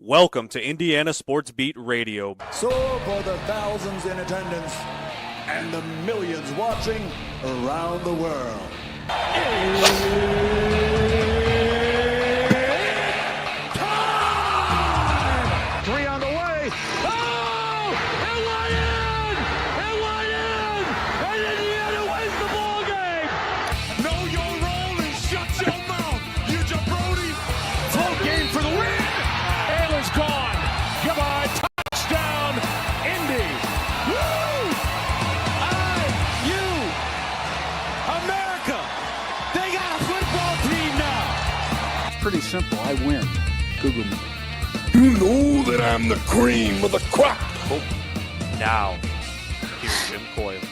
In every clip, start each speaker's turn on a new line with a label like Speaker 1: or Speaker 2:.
Speaker 1: Welcome to Indiana Sports Beat Radio.
Speaker 2: So for the thousands in attendance and the millions watching around the world. Time! Three on the way. Oh! It went in! It went in! And Indiana wins the ball game! Know your role and shut your mouth, you jabroni! Full game for the win! Ayler's gone. Goodbye. Touchdown, Indy. Woo! IU. America. They got a football team now.
Speaker 3: It's pretty simple. I win. Google me.
Speaker 4: You know that I'm the cream of the crop.
Speaker 1: Now, here's Jim Coyle.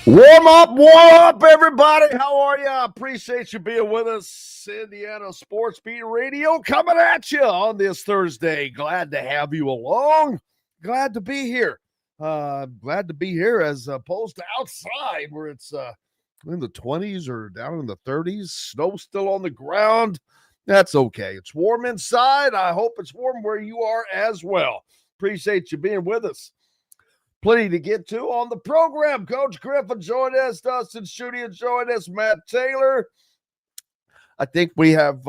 Speaker 5: Warm up, everybody. How are you? I appreciate you being with us. Indiana Sports Beat Radio coming at you on this Thursday. Glad to have you along. Glad to be here. Glad to be here as opposed to outside where it's in the 20s or down in the 30s. Snow still on the ground. That's okay. It's warm inside. I hope it's warm where you are as well. Appreciate you being with us. Plenty to get to on the program. Coach Griffith joined us. Dustin Schutte joined us. Matt Taylor. I think we have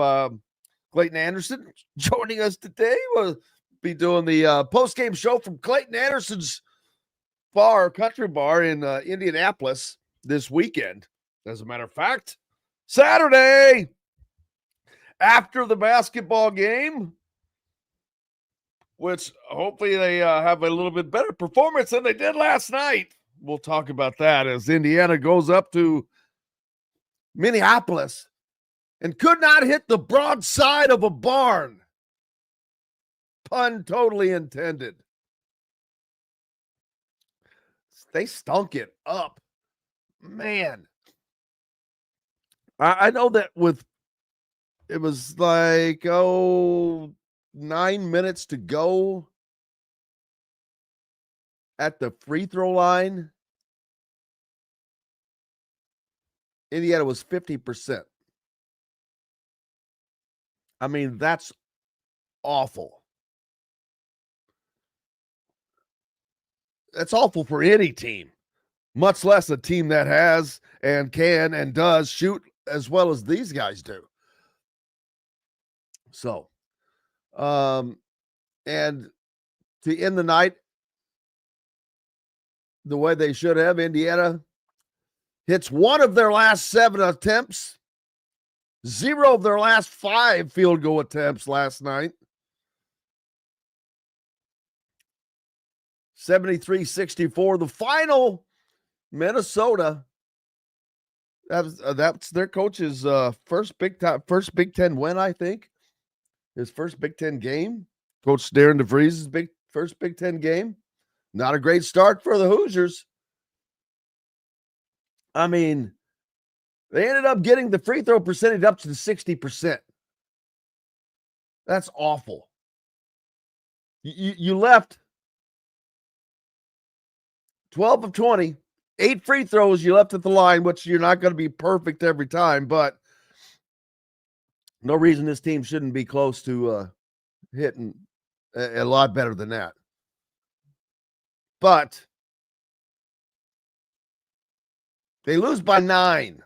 Speaker 5: Clayton Anderson joining us today. We'll be doing the post-game show from Clayton Anderson's country bar in Indianapolis this weekend. As a matter of fact, Saturday after the basketball game, which hopefully they have a little bit better performance than they did last night. We'll talk about that as Indiana goes up to Minneapolis and could not hit the broadside of a barn. Pun totally intended. They stunk it up. Man. I know that it was like, 9 minutes to go at the free throw line. Indiana was 50%. I mean, that's awful. That's awful for any team, much less a team that has and can and does shoot as well as these guys do. So, and to end the night the way they should have, Indiana hits one of their last 7 attempts, 0 of their last 5 field goal attempts last night. 73-64. The final, Minnesota. That's their coach's first Big Ten win, I think. His first Big Ten game. Coach Darren DeVries' first Big Ten game. Not a great start for the Hoosiers. I mean, they ended up getting the free throw percentage up to 60%. That's awful. You left 12 of 20, 8 free throws you left at the line, which you're not going to be perfect every time, but no reason this team shouldn't be close to hitting a lot better than that. But they lose by 9.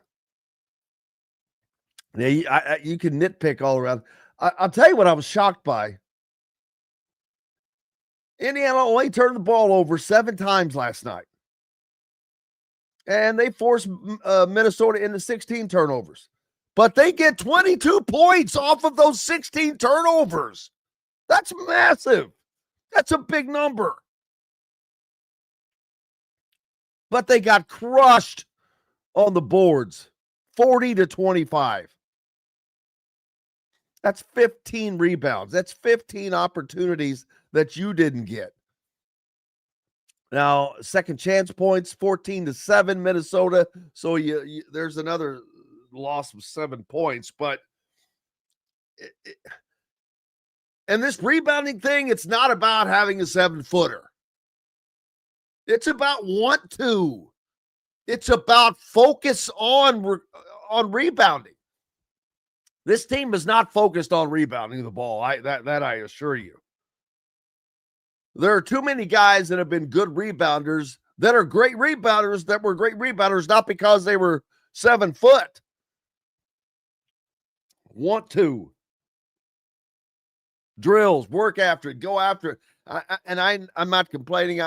Speaker 5: Now, you can nitpick all around. I'll tell you what I was shocked by. Indiana only turned the ball over 7 times last night. And they forced Minnesota into 16 turnovers. But they get 22 points off of those 16 turnovers. That's massive. That's a big number. But they got crushed on the boards, 40-25. That's 15 rebounds. That's 15 opportunities that you didn't get. Now, second chance points, 14-7 Minnesota. So there's another loss of 7 points. But and this rebounding thing, it's not about having a 7-footer. It's about want to. It's about focus on rebounding. This team is not focused on rebounding the ball. That I assure you. There are too many guys that have been good rebounders that are great rebounders that were great rebounders not because they were 7 foot. Want to. Drills, work after it, go after it. I'm not complaining.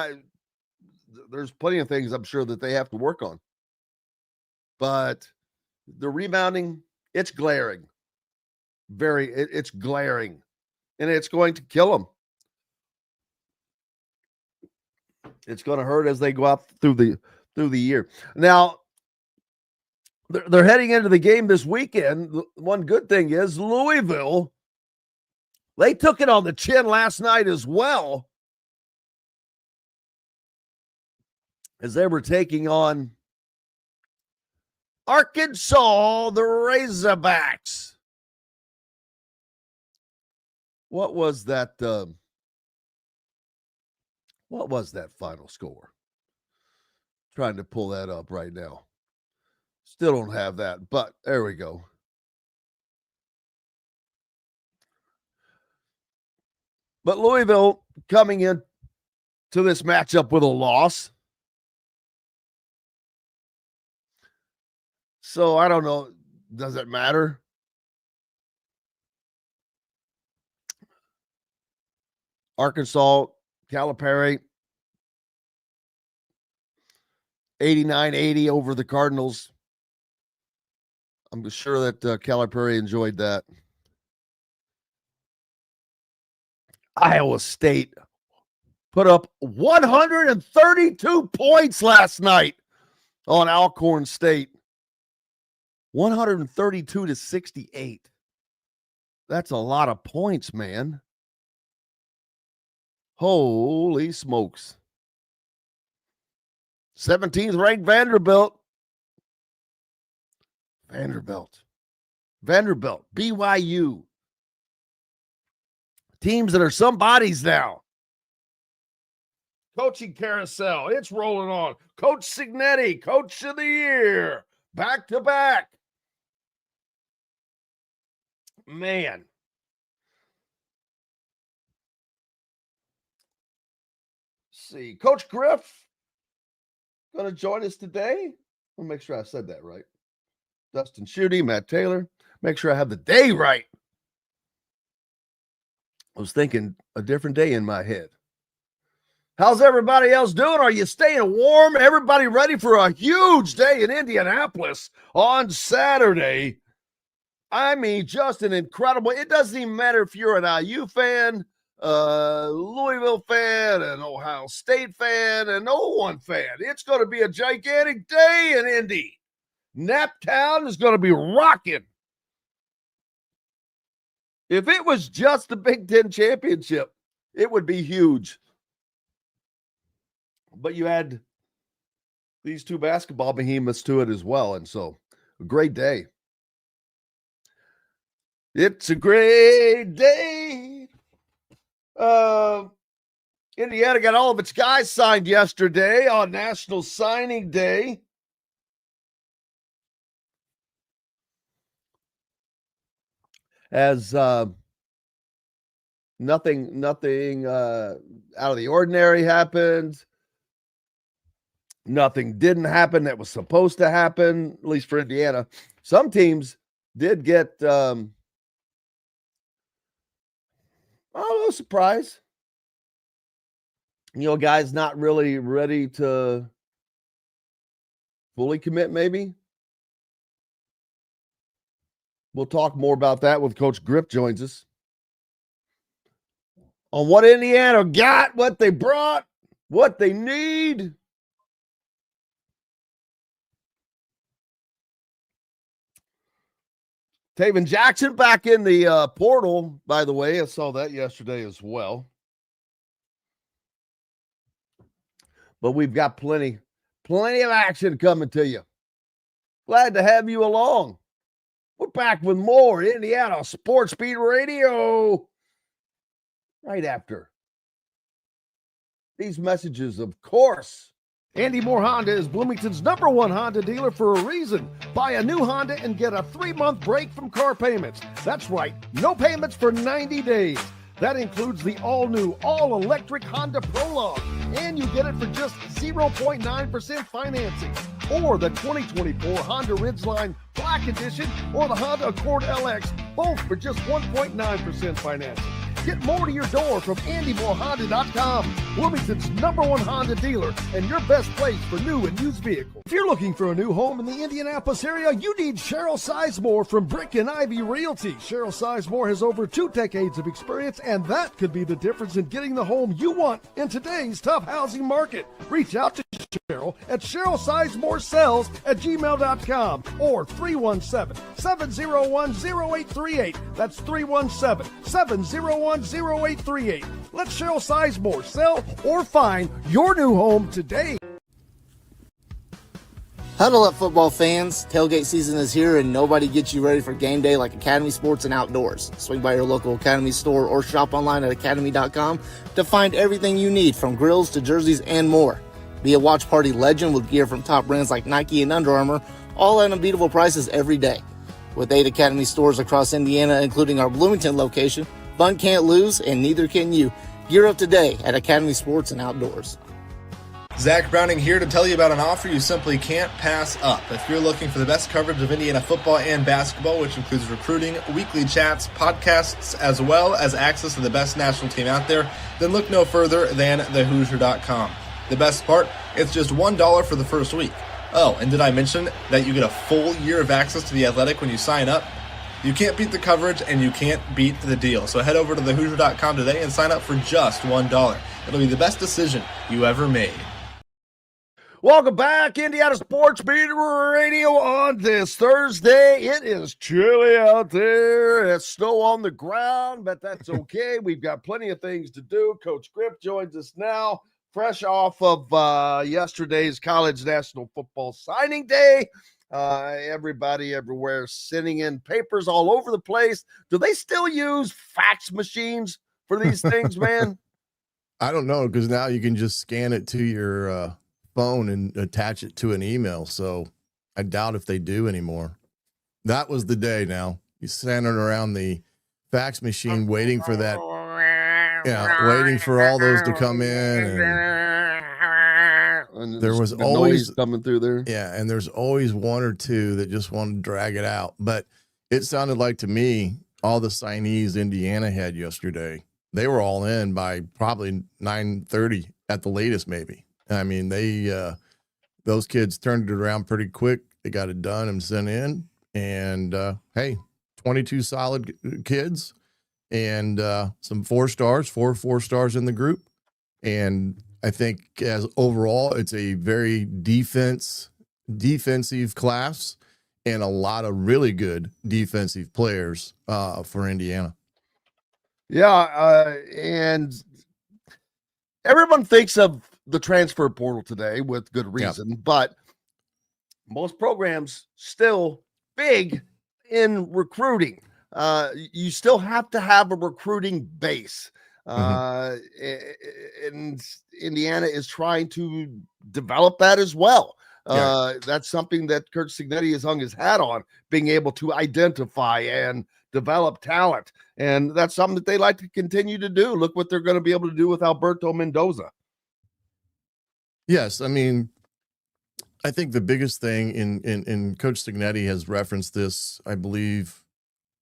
Speaker 5: There's plenty of things I'm sure that they have to work on. But the rebounding, it's glaring. It's glaring. And it's going to kill them. It's going to hurt as they go out through the year. Now, they're heading into the game this weekend. One good thing is Louisville, they took it on the chin last night as well as they were taking on Arkansas, the Razorbacks. What was that final score? Trying to pull that up right now. Still don't have that, but there we go. But Louisville coming in to this matchup with a loss. So I don't know. Does it matter? Arkansas, Calipari, 89-80 over the Cardinals. I'm sure that Calipari enjoyed that. Iowa State put up 132 points last night on Alcorn State. 132-68. That's a lot of points, man. Holy smokes. 17th ranked Vanderbilt, BYU. Teams that are somebody's now. Coaching carousel, it's rolling on. Coach Signetti, Coach of the Year, back to back. Man. See, Coach Griffith going to join us today. I'll make sure I said that right. Dustin Schutte, Matt Taylor. Make sure I have the day right. I was thinking a different day in my head. How's everybody else doing? Are you staying warm? Everybody ready for a huge day in Indianapolis on Saturday? I mean, just an incredible. It doesn't even matter if you're an IU fan, Louisville fan, an Ohio State fan, an 01 fan. It's going to be a gigantic day in Indy. Naptown is going to be rocking. If it was just the Big Ten championship, it would be huge. But you had these two basketball behemoths to it as well. And so, a great day. It's a great day. Indiana got all of its guys signed yesterday on National Signing Day. As nothing out of the ordinary happened. Nothing didn't happen that was supposed to happen, at least for Indiana. Some teams did get, surprise. Guys not really ready to fully commit, maybe. We'll talk more about that when Coach Griffith joins us. On what Indiana got, what they brought, what they need. Taven Jackson back in the portal, by the way. I saw that yesterday as well. But we've got plenty of action coming to you. Glad to have you along. We're back with more Indiana Sports Beat Radio right after these messages, of course. Andy Moore Honda is Bloomington's #1 Honda dealer for a reason. Buy a new Honda and get a 3-month break from car payments. That's right, no payments for 90 days. That includes the all-new, all-electric Honda Prologue, and you get it for just 0.9% financing. Or the 2024 Honda Ridgeline Black Edition or the Honda Accord LX, both for just 1.9% financing. Get more to your door from AndyMooreHonda.com, Bloomington's #1 Honda dealer and your best place for new and used vehicles. If you're looking for a new home in the Indianapolis area, you need Cheryl Sizemore from Brick and Ivy Realty. Cheryl Sizemore has over 2 decades of experience, and that could be the difference in getting the home you want in today's tough housing market. Reach out to Cheryl at CherylSizemooreSells@gmail.com or 317-701-0838. That's 317-701-0838. Let Cheryl Sizemore sell or find your new home today.
Speaker 6: Huddle up, football fans. Tailgate season is here, and nobody gets you ready for game day like Academy Sports and Outdoors. Swing by your local Academy store or shop online at academy.com to find everything you need, from grills to jerseys and more. Be a watch party legend with gear from top brands like Nike and Under Armour, all at unbeatable prices every day. With 8 Academy stores across Indiana, including our Bloomington location, fun can't lose, and neither can you. Gear up today at Academy Sports and Outdoors.
Speaker 7: Zach Browning here to tell you about an offer you simply can't pass up. If you're looking for the best coverage of Indiana football and basketball, which includes recruiting, weekly chats, podcasts, as well as access to the best national team out there, then look no further than thehoosier.com. The best part, it's just $1 for the first week. Oh, and did I mention that you get a full year of access to The Athletic when you sign up? You can't beat the coverage, and you can't beat the deal. So head over to thehoosier.com today and sign up for just $1. It'll be the best decision you ever made.
Speaker 5: Welcome back, Indiana Sports Beat Radio on this Thursday. It is chilly out there. It's snow on the ground, but that's okay. We've got plenty of things to do. Coach Griffith joins us now, fresh off of yesterday's College National Football Signing Day. Everybody everywhere sending in papers all over the place. Do they still use fax machines for these things, man?
Speaker 8: I don't know, because now you can just scan it to your phone and attach it to an email. So I doubt if they do anymore. That was the day. Now you standing around the fax machine waiting for that. Yeah, waiting for all those to come in. And there was always
Speaker 5: coming through there.
Speaker 8: Yeah, and there's always one or two that just want to drag it out. But it sounded like to me, all the signees Indiana had yesterday, they were all in by probably 9:30 at the latest, maybe. I mean, those kids turned it around pretty quick. They got it done and sent in. And, hey, 22 solid kids and some 4 stars, 4 stars in the group. And I think as overall, it's a very defensive class and a lot of really good defensive players for Indiana.
Speaker 5: Yeah, and everyone thinks of the transfer portal today with good reason, but most programs still big in recruiting. You still have to have a recruiting base. And Indiana is trying to develop that as well. That's something that Kurt Signetti has hung his hat on, being able to identify and develop talent. And that's something that they like to continue to do. Look what they're going to be able to do with Alberto Mendoza.
Speaker 8: Yes, I mean, I think the biggest thing in Coach Signetti has referenced this, I believe,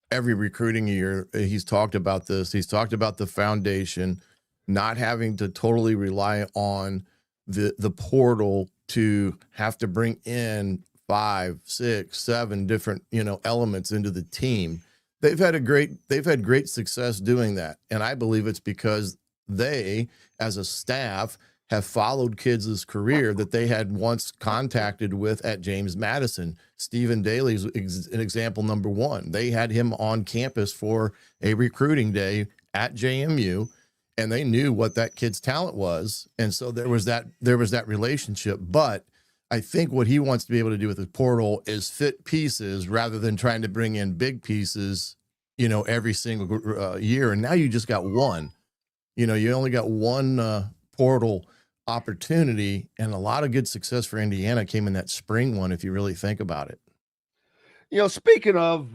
Speaker 8: every recruiting year. He's talked about this. He's talked about the foundation, not having to totally rely on the portal to have to bring in 5, 6, 7 different, elements into the team. They've had great success doing that. And I believe it's because they, as a staff, have followed kids' career that they had once contacted with at James Madison. Stephen Daly's an example number 1. They had him on campus for a recruiting day at JMU, and they knew what that kid's talent was. And so there was that relationship. But I think what he wants to be able to do with his portal is fit pieces rather than trying to bring in big pieces, every single year. And now you just got one. You only got one portal opportunity, and a lot of good success for Indiana came in that spring one, if you really think about it.
Speaker 5: Speaking of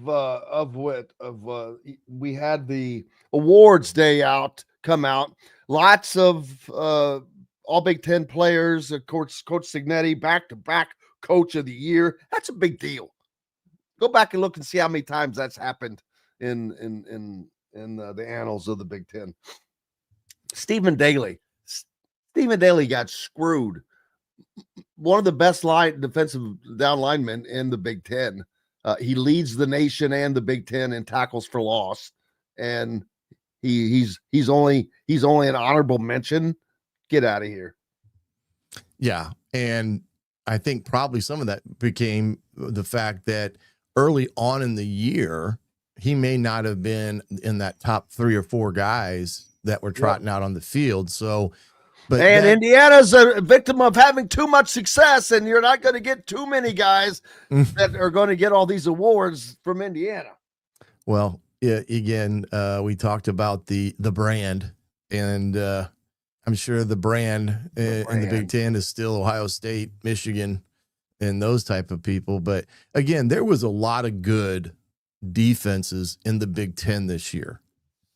Speaker 5: we had the awards day come out. Lots of all Big Ten players. Of course, Coach Signetti, back-to-back Coach of the Year. That's a big deal. Go back and look and see how many times that's happened in the annals of the Big Ten. Stephen Daly got screwed. One of the best defensive down linemen in the Big Ten. He leads the nation and the Big Ten in tackles for loss, and he's only an honorable mention. Get out of here.
Speaker 8: Yeah, and I think probably some of that became the fact that early on in the year, he may not have been in that top 3 or 4 guys that were trotting out on the field. So,
Speaker 5: Indiana's a victim of having too much success, and you're not going to get too many guys that are going to get all these awards from Indiana.
Speaker 8: Well, yeah, again, we talked about the brand, and I'm sure the brand in the Big Ten is still Ohio State, Michigan, and those type of people. But again, there was a lot of good defenses in the Big Ten this year.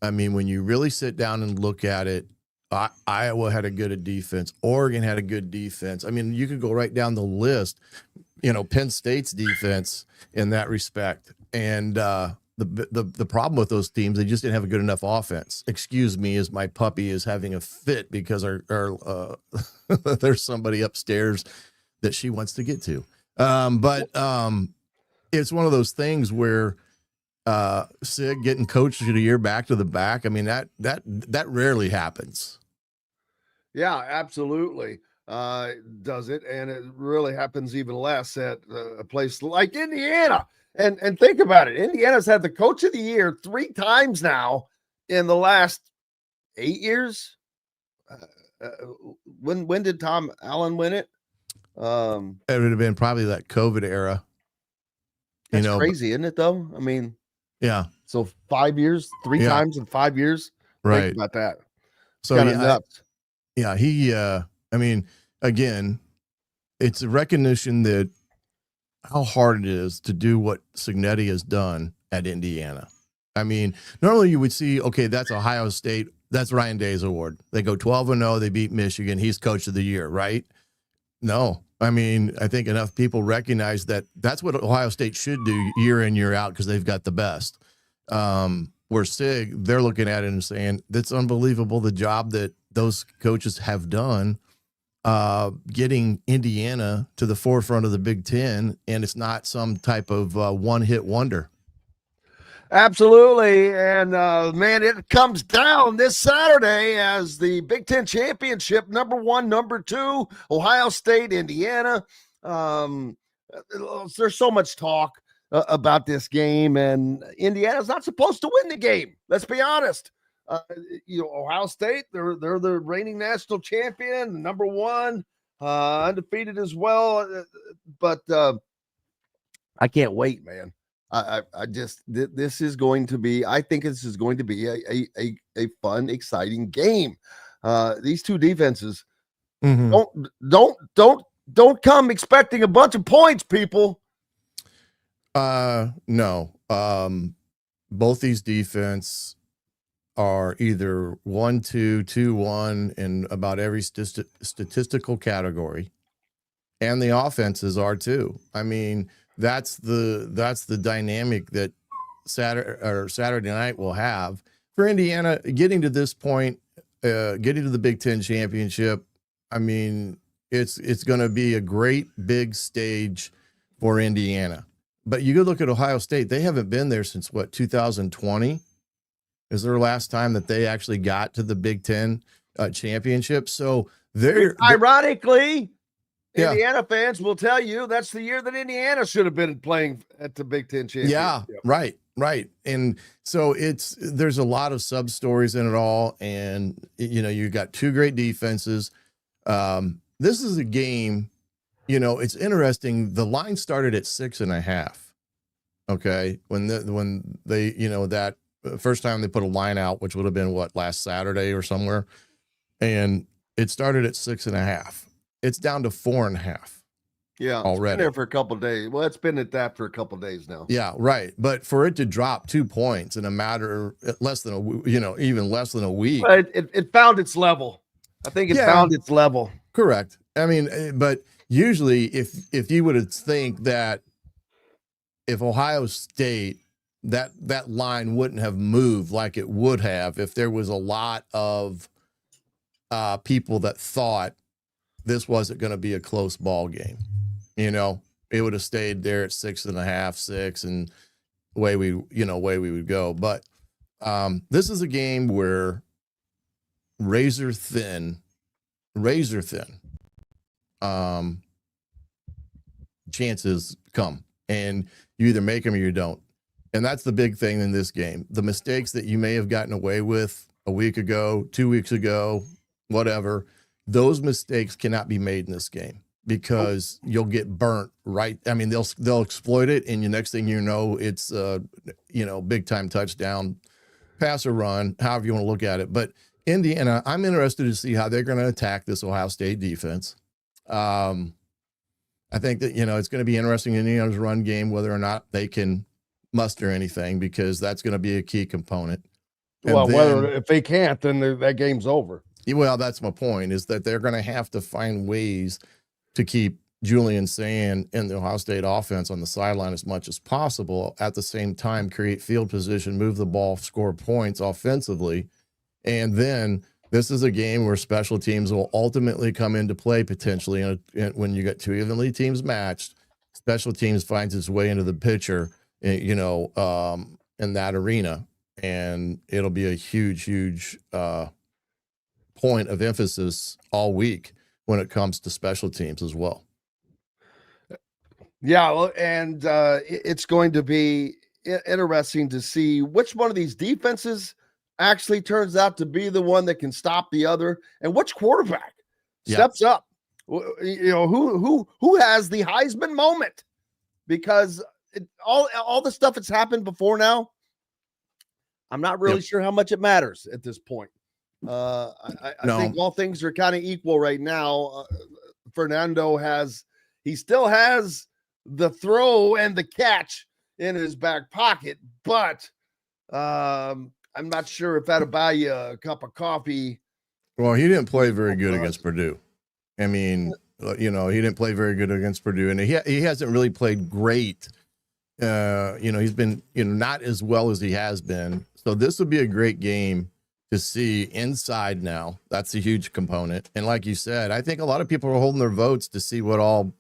Speaker 8: I mean, when you really sit down and look at it, Iowa had a good defense. Oregon had a good defense. I mean, you could go right down the list, Penn State's defense in that respect. And the problem with those teams, they just didn't have a good enough offense. Excuse me, as my puppy is having a fit because our there's somebody upstairs that she wants to get to. But it's one of those things where Sig getting Coach of the Year back to the back. I mean, that rarely happens.
Speaker 5: Yeah, absolutely. Does it? And it really happens even less at a place like Indiana. And think about it. Indiana's had the Coach of the Year 3 times now in the last 8 years. When did Tom Allen win it?
Speaker 8: It would have been probably that COVID era.
Speaker 5: That's crazy, isn't it, though? I mean,
Speaker 8: yeah.
Speaker 5: So 5 years, 3 times in 5 years.
Speaker 8: Right.
Speaker 5: Think about that.
Speaker 8: So
Speaker 5: nuts.
Speaker 8: I mean, again, it's a recognition that how hard it is to do what Signetti has done at Indiana. I mean, normally you would see, okay, that's Ohio State. That's Ryan Day's award. They go 12-0. They beat Michigan. He's Coach of the Year, right? No. I mean, I think enough people recognize that that's what Ohio State should do year in, year out, because they've got the best. Where Sig, they're looking at it and saying, that's unbelievable, the job that those coaches have done getting Indiana to the forefront of the Big Ten, and it's not some type of one-hit wonder.
Speaker 5: Absolutely. And, man, it comes down this Saturday as the Big Ten Championship, number 1, number 2, Ohio State, Indiana. There's so much talk about this game, and Indiana's not supposed to win the game. Let's be honest. Ohio State, they're the reigning national champion, number 1, undefeated as well. But I can't wait, man. I just this is going to be. I think this is going to be a fun, exciting game. These two defenses don't come expecting a bunch of points, people.
Speaker 8: No. Both these defense are either 1-2, 2-1 in about every statistical category, and the offenses are too. I mean, that's the dynamic that Saturday night will have for Indiana getting to this point, getting to the Big Ten championship. I mean, it's going to be a great big stage for Indiana. But you go look at Ohio State; they haven't been there since 2020 is their last time that they actually got to the Big Ten championship. So
Speaker 5: ironically. Indiana fans will tell you that's the year that Indiana should have been playing at the Big Ten championship.
Speaker 8: Yeah, right. And so there's a lot of sub stories in it all. And, you got 2 great defenses. This is a game, it's interesting. The line started at 6.5. Okay. When they, that first time they put a line out, which would have been last Saturday or somewhere. And It started at 6.5. It's down to 4.5.
Speaker 5: Yeah,
Speaker 8: already.
Speaker 5: It's been there for a couple of days. Well, it's been at that for a couple of days now.
Speaker 8: Yeah, right. But for it to drop 2 points in a matter of less than even less than a week.
Speaker 5: It found its level. I think it found its level.
Speaker 8: Correct. I mean, but usually if you would think that if Ohio State, that line wouldn't have moved like it would have if there was a lot of people that thought this wasn't going to be a close ball game. It would have stayed there at 6.5, 6, and way we would go. But this is a game where razor thin chances come, and you either make them or you don't. And that's the big thing in this game. The mistakes that you may have gotten away with a week ago, 2 weeks ago, whatever, those mistakes cannot be made in this game because you'll get burnt, right? I mean, they'll exploit it, and the next thing you know, it's big time touchdown, pass or run, however you want to look at it. But Indiana, I'm interested to see how they're going to attack this Ohio State defense. I think that it's going to be interesting in Indiana's run game whether or not they can muster anything, because that's going to be a key component.
Speaker 5: And if they can't, then that game's over.
Speaker 8: Well, that's my point, is that they're going to have to find ways to keep Julian Sand and the Ohio State offense on the sideline as much as possible. At the same time, create field position, move the ball, score points offensively. And then this is a game where special teams will ultimately come into play potentially. When you get two evenly teams matched, special teams finds its way into the picture, in that arena. And it'll be a huge point of emphasis all week when it comes to special teams as well.
Speaker 5: Yeah, well, and it's going to be interesting to see which one of these defenses actually turns out to be the one that can stop the other, and which quarterback steps up. Who has the Heisman moment? Because all the stuff that's happened before now, I'm not really sure how much it matters at this point. I think all things are kind of equal right now. Fernando still has the throw and the catch in his back pocket, but I'm not sure if that'll buy you a cup of coffee.
Speaker 8: Well, he didn't play very good against Purdue. I mean, he didn't play very good against Purdue, and he hasn't really played great. He's been, not as well as he has been. So this would be a great game to see inside now. That's a huge component. And like you said, I think a lot of people are holding their votes to see what all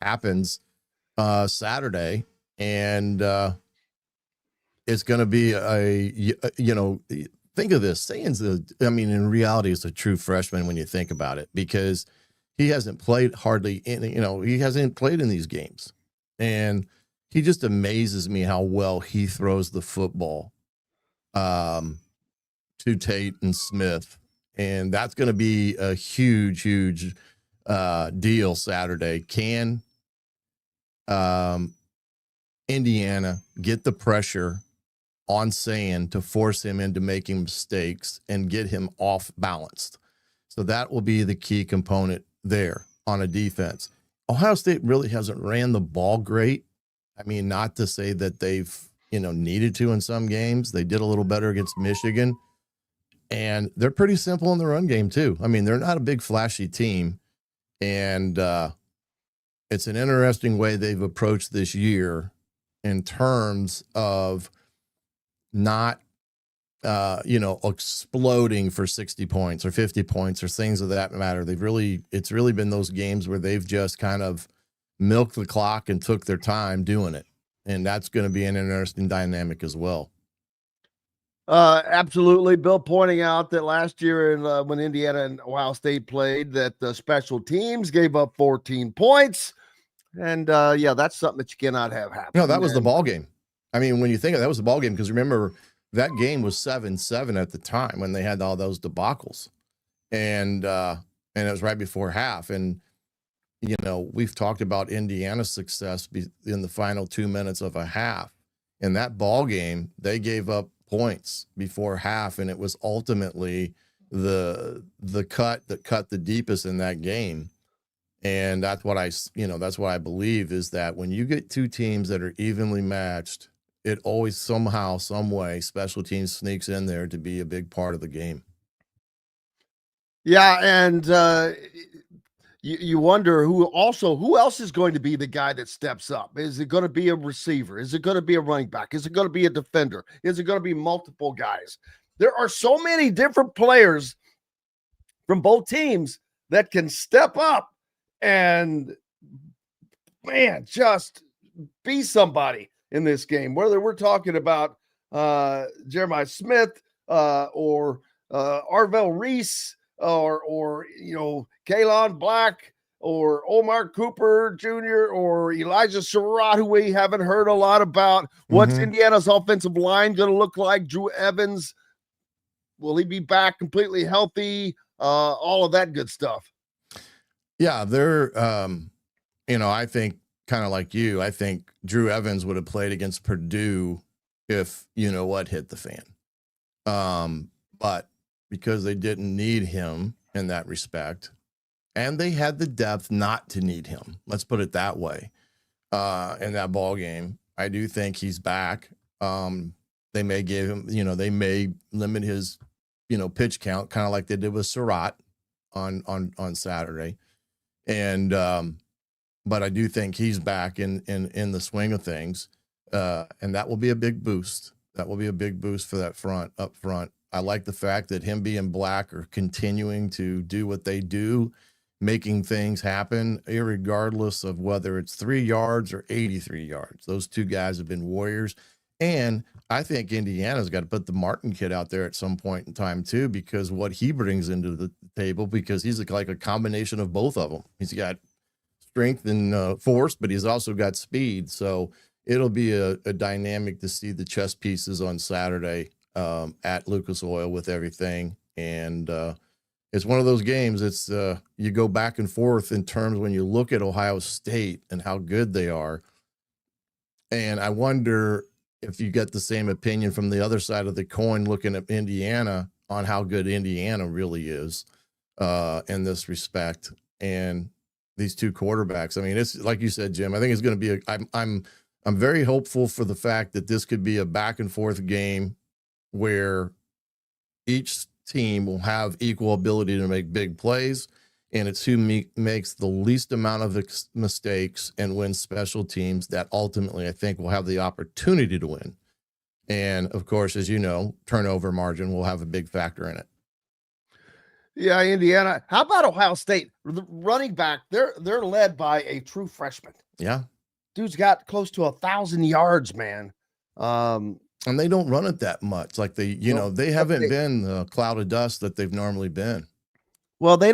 Speaker 8: happens Saturday. And it's going to be think of this. In reality, is a true freshman when you think about it, because he hasn't played he hasn't played in these games. And he just amazes me how well he throws the football to Tate and Smith. And that's going to be a huge deal Saturday. Can Indiana get the pressure on Sand to force him into making mistakes and get him off balanced? So that will be the key component there on a defense. Ohio State really hasn't ran the ball great. I mean, not to say that they've, needed to in some games. They did a little better against Michigan, and they're pretty simple in the run game too. I mean, they're not a big flashy team, and it's an interesting way they've approached this year in terms of not, exploding for 60 points or 50 points or things of that matter. It's really been those games where they've just kind of milked the clock and took their time doing it. And that's going to be an interesting dynamic as well.
Speaker 5: Absolutely. Bill pointing out that last year when Indiana and Ohio State played, that the special teams gave up 14 points. And that's something that you cannot have happen.
Speaker 8: No, that was the ball game. I mean, when you think of that was the ball game, because remember that game was 7-7 at the time when they had all those debacles, and it was right before half. And we've talked about Indiana's success in the final 2 minutes of a half. In that ball game, they gave up points before half, and it was ultimately the cut that cut the deepest in that game. And that's what I believe, is that when you get two teams that are evenly matched, it always somehow, some way, special teams sneaks in there to be a big part of the game.
Speaker 5: Yeah, and you wonder who else is going to be the guy that steps up. Is it going to be a receiver? Is it going to be a running back? Is it going to be a defender? Is it going to be multiple guys? There are so many different players from both teams that can step up and, man, just be somebody in this game. Whether we're talking about Jeremiah Smith or Arvell Reese or Kalon Black or Omar Cooper Jr. or Elijah Surratt, who we haven't heard a lot about. What's Indiana's offensive line going to look like? Drew Evans, will he be back completely healthy? All of that good stuff.
Speaker 8: Yeah, they're, I think kind of like you, I think Drew Evans would have played against Purdue if, hit the fan. But because they didn't need him in that respect, and they had the depth not to need him, let's put it that way, in that ball game, I do think he's back. They may give him, they may limit his, pitch count, kind of like they did with Surratt on Saturday. And, but I do think he's back in the swing of things. And that will be a big boost. That will be a big boost for that up front. I like the fact that him being Black are continuing to do what they do, making things happen, irregardless of whether it's 3 yards or 83 yards. Those two guys have been warriors. And I think Indiana's got to put the Martin kid out there at some point in time too, because what he brings into the table, because he's like a combination of both of them. He's got strength and force, but he's also got speed. So it'll be a dynamic to see the chess pieces on Saturday at Lucas Oil with everything. And it's one of those games. It's you go back and forth in terms when you look at Ohio State and how good they are. And I wonder if you get the same opinion from the other side of the coin, looking at Indiana, on how good Indiana really is in this respect. And these two quarterbacks, I mean, it's like you said, Jim, I think it's going to be I'm very hopeful for the fact that this could be a back and forth game where each team will have equal ability to make big plays, and it's who makes the least amount of mistakes and wins special teams that ultimately I think will have the opportunity to win. And of course, as you know, turnover margin will have a big factor in it.
Speaker 5: Yeah, Indiana. How about Ohio State? The running back, they're led by a true freshman.
Speaker 8: Yeah.
Speaker 5: Dude's got close to 1,000 yards, man.
Speaker 8: And they don't run it that much. Like they haven't been the cloud of dust that they've normally been.
Speaker 5: Well, they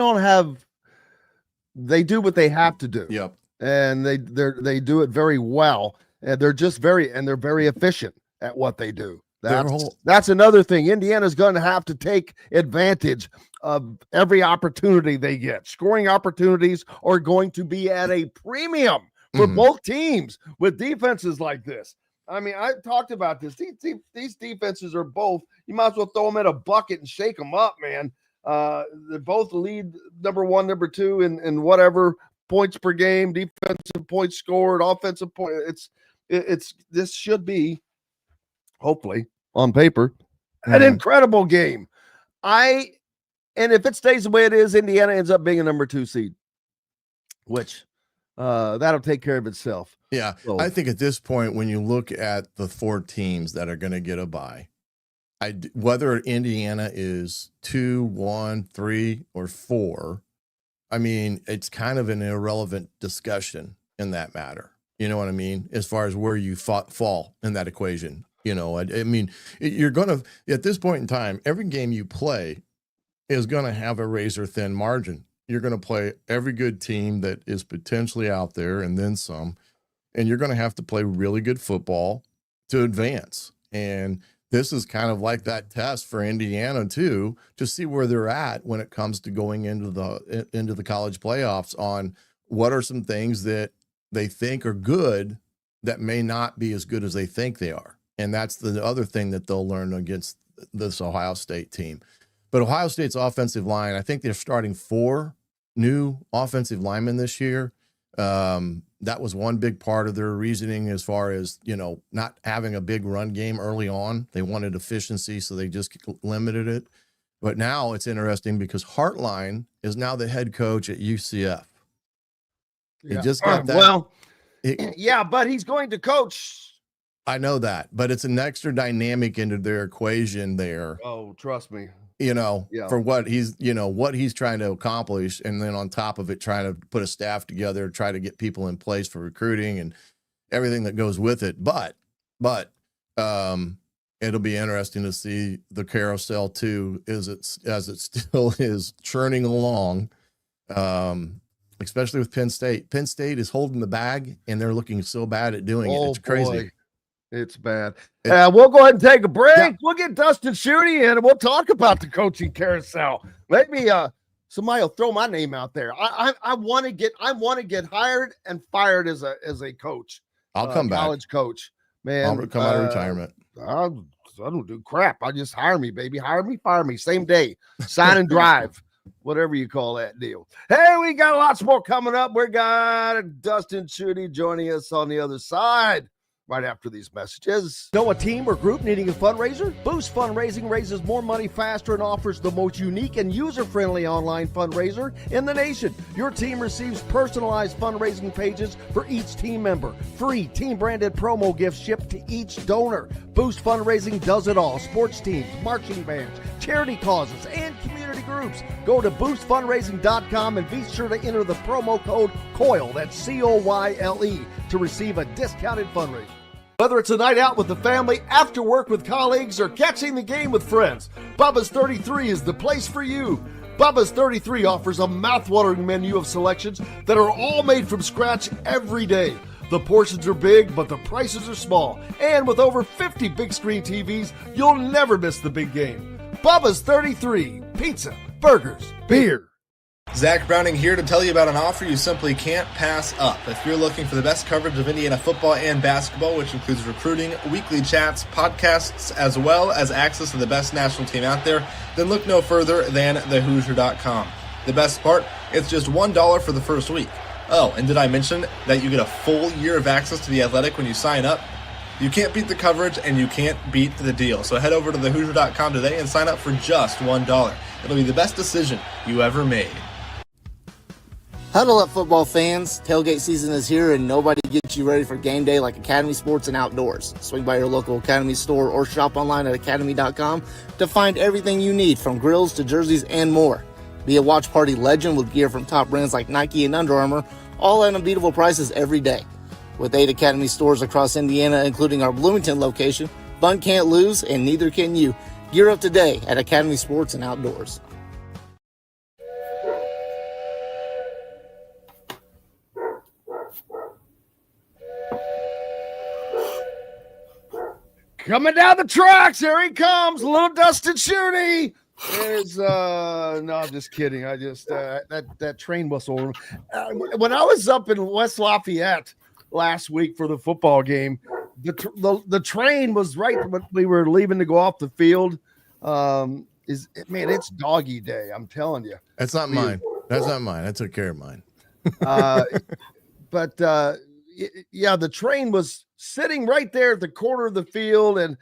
Speaker 5: do what they have to do.
Speaker 8: Yep.
Speaker 5: And they do it very well. And they're very efficient at what they do. That's another thing. Indiana's going to have to take advantage of every opportunity they get. Scoring opportunities are going to be at a premium for both teams with defenses like this. I mean, I talked about this. These defenses are both, you might as well throw them in a bucket and shake them up, man. They both lead number one, number two in whatever points per game, defensive points scored, offensive point. This should be, hopefully, on paper, an incredible game. And if it stays the way it is, Indiana ends up being a number 2 seed, which that'll take care of itself.
Speaker 8: Yeah, so I think at this point, when you look at the 4 teams that are going to get a bye, whether Indiana is 2, 1, 3, or 4, I mean, it's kind of an irrelevant discussion in that matter. You know what I mean? As far as where you fall in that equation. I mean, you're going to, at this point in time, every game you play is going to have a razor thin margin. You're going to play every good team that is potentially out there and then some, and you're going to have to play really good football to advance. And this is kind of like that test for Indiana too, to see where they're at when it comes to going into the college playoffs on what are some things that they think are good that may not be as good as they think they are. And that's the other thing that they'll learn against this Ohio State team. But Ohio State's offensive line, I think they're starting 4 new offensive linemen this year. That was one big part of their reasoning as far as, not having a big run game early on. They wanted efficiency, so they just limited it. But now it's interesting because Hartline is now the head coach at UCF. He just got that.
Speaker 5: But he's going to coach.
Speaker 8: I know that, but it's an extra dynamic into their equation there.
Speaker 5: Oh, trust me.
Speaker 8: For what he's trying to accomplish. And then on top of it, trying to put a staff together, try to get people in place for recruiting and everything that goes with it. But it'll be interesting to see the carousel too, as it still is churning along. Especially with Penn State. Penn State is holding the bag and they're looking so bad at doing it. It's crazy.
Speaker 5: Boy. It's bad. We'll go ahead and take a break. Yeah. We'll get Dustin Schutte in and we'll talk about the coaching carousel. Maybe somebody will throw my name out there. I want to get hired and fired as a coach.
Speaker 8: I'll come back.
Speaker 5: College coach. Man.
Speaker 8: I'll come out of retirement.
Speaker 5: I don't do crap. I just hire me, baby. Hire me, fire me. Same day. Sign and drive. Whatever you call that deal. Hey, we got lots more coming up. We got Dustin Schutte joining us on the other side right after these messages. Know a team or group needing a fundraiser? Boost Fundraising raises more money faster and offers the most unique and user-friendly online fundraiser in the nation. Your team receives personalized fundraising pages for each team member. Free team-branded promo gifts shipped to each donor. Boost Fundraising does it all. Sports teams, marching bands, charity causes, and community groups. Go to boostfundraising.com and be sure to enter the promo code COYLE, that's COYLE, to receive a discounted fundraiser. Whether it's a night out with the family, after work with colleagues, or catching the game with friends, Bubba's 33 is the place for you. Bubba's 33 offers a mouthwatering menu of selections that are all made from scratch every day. The portions are big, but the prices are small. And with over 50 big screen TVs, you'll never miss the big game. Bubba's 33, pizza, burgers, beer.
Speaker 7: Zach Browning here to tell you about an offer you simply can't pass up. If you're looking for the best coverage of Indiana football and basketball, which includes recruiting, weekly chats, podcasts, as well as access to the best national team out there, then look no further than thehoosier.com. The best part, it's just $1 for the first week. Oh, and did I mention that you get a full year of access to The Athletic when you sign up? You can't beat the coverage and you can't beat the deal. So head over to thehoosier.com today and sign up for just $1. It'll be the best decision you ever made.
Speaker 6: Huddle up, football fans. Tailgate season is here and nobody gets you ready for game day like Academy Sports and Outdoors. Swing by your local Academy store or shop online at academy.com to find everything you need, from grills to jerseys and more. Be a watch party legend with gear from top brands like Nike and Under Armour, all at unbeatable prices every day. With 8 Academy stores across Indiana, including our Bloomington location, fun can't lose and neither can you. Gear up today at Academy Sports and Outdoors.
Speaker 5: Coming down the tracks, here he comes, little Dustin Schutte. No, I'm just kidding. I just that train whistle. When I was up in West Lafayette last week for the football game, the train was right when we were leaving to go off the field. It's doggy day. I'm telling you.
Speaker 8: That's not mine. That's not mine. I took care of mine.
Speaker 5: But the train was sitting right there at the corner of the field, and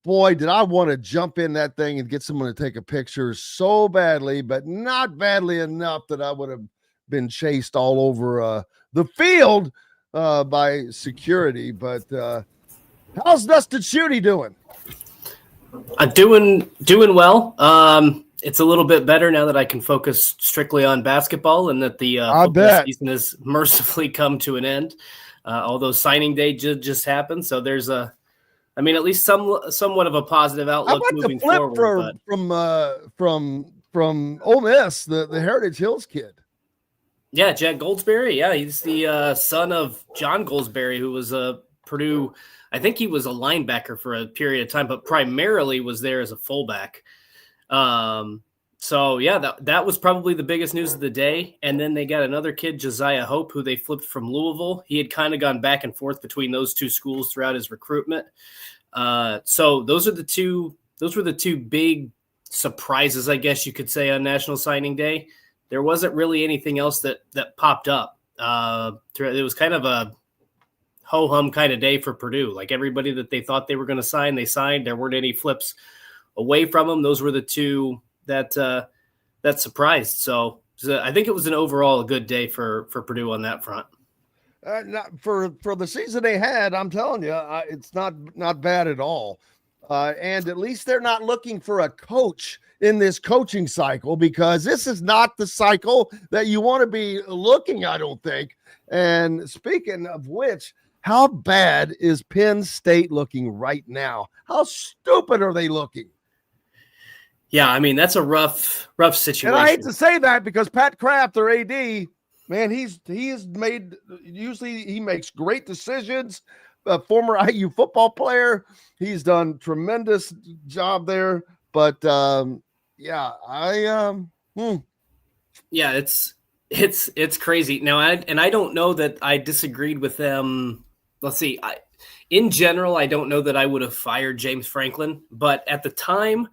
Speaker 5: boy, did I want to jump in that thing and get someone to take a picture so badly, but not badly enough that I would have been chased all over the field by security. But how's Dustin Schutte doing?
Speaker 9: I'm doing well. It's a little bit better now that I can focus strictly on basketball and that the football season has mercifully come to an end. Although signing day just happened, so there's at least somewhat of a positive outlook moving forward.
Speaker 5: From Ole Miss, the Heritage Hills kid.
Speaker 9: Yeah, Jack Goldsberry. Yeah, he's the son of John Goldsberry, who was a Purdue. I think he was a linebacker for a period of time, but primarily was there as a fullback. So yeah, that was probably the biggest news of the day. And then they got another kid, Josiah Hope, who they flipped from Louisville. He had kind of gone back and forth between those two schools throughout his recruitment. So those were the two big surprises, I guess you could say, on National Signing Day. There wasn't really anything else that popped up. It was kind of a ho-hum kind of day for Purdue. Like everybody that they thought they were going to sign, they signed. There weren't any flips away from them. Those were the two that surprised. So I think it was an overall a good day for Purdue on that front.
Speaker 5: Not for the season they had, I'm telling you, it's not bad at all. And at least they're not looking for a coach in this coaching cycle, because this is not the cycle that you want to be looking, I don't think. And speaking of which, how bad is Penn State looking right now? How stupid are they looking?
Speaker 9: Yeah, I mean, that's a rough situation.
Speaker 5: And I hate to say that because Pat Kraft, their AD, man, he makes great decisions. A former IU football player, he's done tremendous job there. But yeah,
Speaker 9: it's crazy now. I don't know that I disagreed with them. Let's see. In general, I don't know that I would have fired James Franklin, but at the time,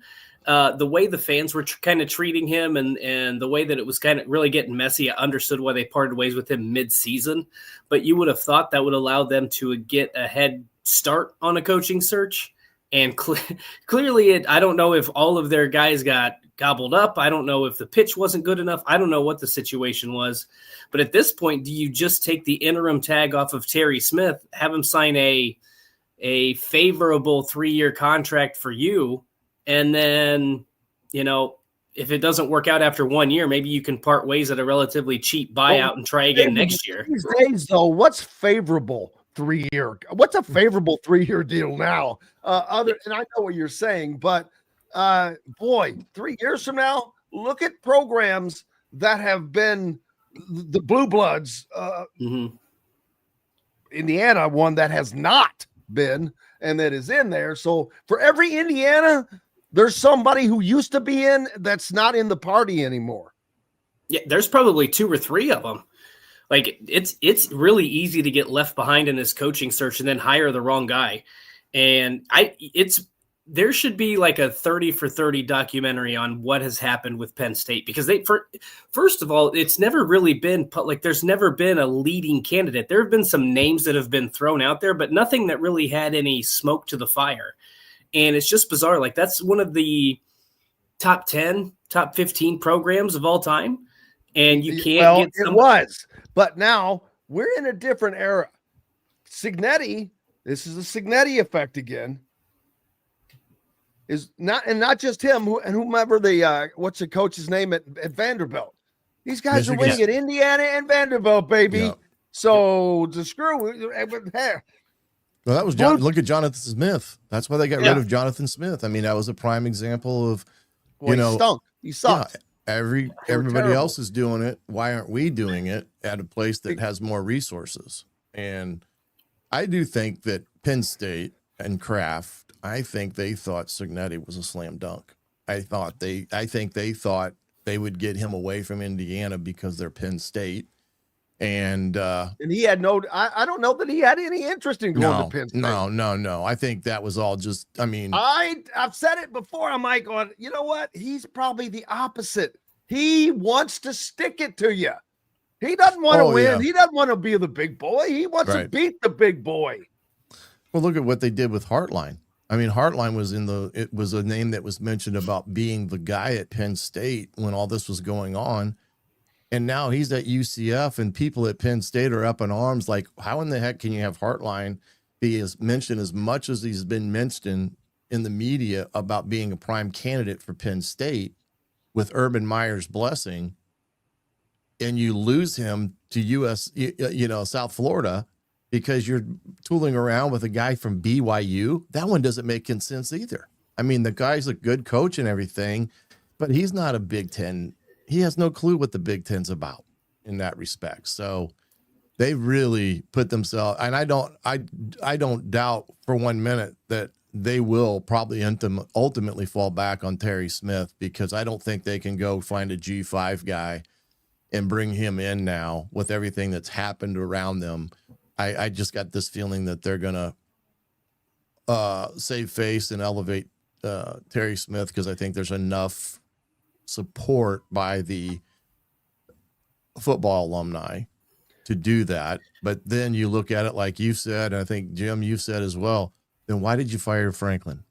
Speaker 9: the way the fans were kind of treating him and the way that it was kind of really getting messy, I understood why they parted ways with him mid-season. But you would have thought that would allow them to get a head start on a coaching search. And clearly, I don't know if all of their guys got gobbled up. I don't know if the pitch wasn't good enough. I don't know what the situation was. But at this point, do you just take the interim tag off of Terry Smith, have him sign a favorable 3-year contract for you, and then, if it doesn't work out after 1 year, maybe you can part ways at a relatively cheap buyout and try again next year.
Speaker 5: These days, though, what's favorable 3-year? What's a favorable 3-year deal now? And I know what you're saying, but boy, 3 years from now, look at programs that have been the Blue Bloods. Indiana, one that has not been and that is in there. So for every Indiana, there's somebody who used to be in that's not in the party anymore.
Speaker 9: Yeah, there's probably 2 or 3 of them. Like it's really easy to get left behind in this coaching search and then hire the wrong guy. And there should be like a 30 for 30 documentary on what has happened with Penn State, because first of all, it's never really been there's never been a leading candidate. There have been some names that have been thrown out there, but nothing that really had any smoke to the fire. And it's just bizarre. Like that's one of the top 10, top 15 programs of all time. And you can't get
Speaker 5: it was, but now we're in a different era. Signetti, this is a Signetti effect again. Is not just him and whomever what's the coach's name at Vanderbilt. These guys are winning at Indiana and Vanderbilt, baby. Yeah. So to screw hey.
Speaker 8: Well, that was look at Jonathan Smith. That's why they got rid of Jonathan Smith. I mean, that was a prime example of
Speaker 5: he stunk. He sucked.
Speaker 8: Yeah, everybody else is doing it. Why aren't we doing it at a place that has more resources? And I do think that Penn State and Kraft, I think they thought Signetti was a slam dunk. I think they thought they would get him away from Indiana because they're Penn State. And
Speaker 5: he had I don't know that he had any interest in going to Penn State.
Speaker 8: No. I think that was all just, I mean.
Speaker 5: I've said it before. I'm like, you know what? He's probably the opposite. He wants to stick it to you. He doesn't want to win. Yeah. He doesn't want to be the big boy. He wants to beat the big boy.
Speaker 8: Well, look at what they did with Hartline. I mean, Hartline was a name that was mentioned about being the guy at Penn State when all this was going on. And now he's at UCF, and people at Penn State are up in arms like, how in the heck can you have Hartline be mentioned as much as he's been mentioned in the media about being a prime candidate for Penn State with Urban Meyer's blessing, and you lose him to South Florida because you're tooling around with a guy from BYU? That one doesn't make sense either. I mean, the guy's a good coach and everything, but he's not a Big Ten. He has no clue what the Big Ten's about in that respect. So they really put themselves, and I don't doubt for 1 minute that they will probably ultimately fall back on Terry Smith, because I don't think they can go find a G5 guy and bring him in now with everything that's happened around them. I just got this feeling that they're going to save face and elevate Terry Smith because I think there's enough support by the football alumni to do that. But then you look at it like you said, and I think, Jim, you said as well, then why did you fire Franklin?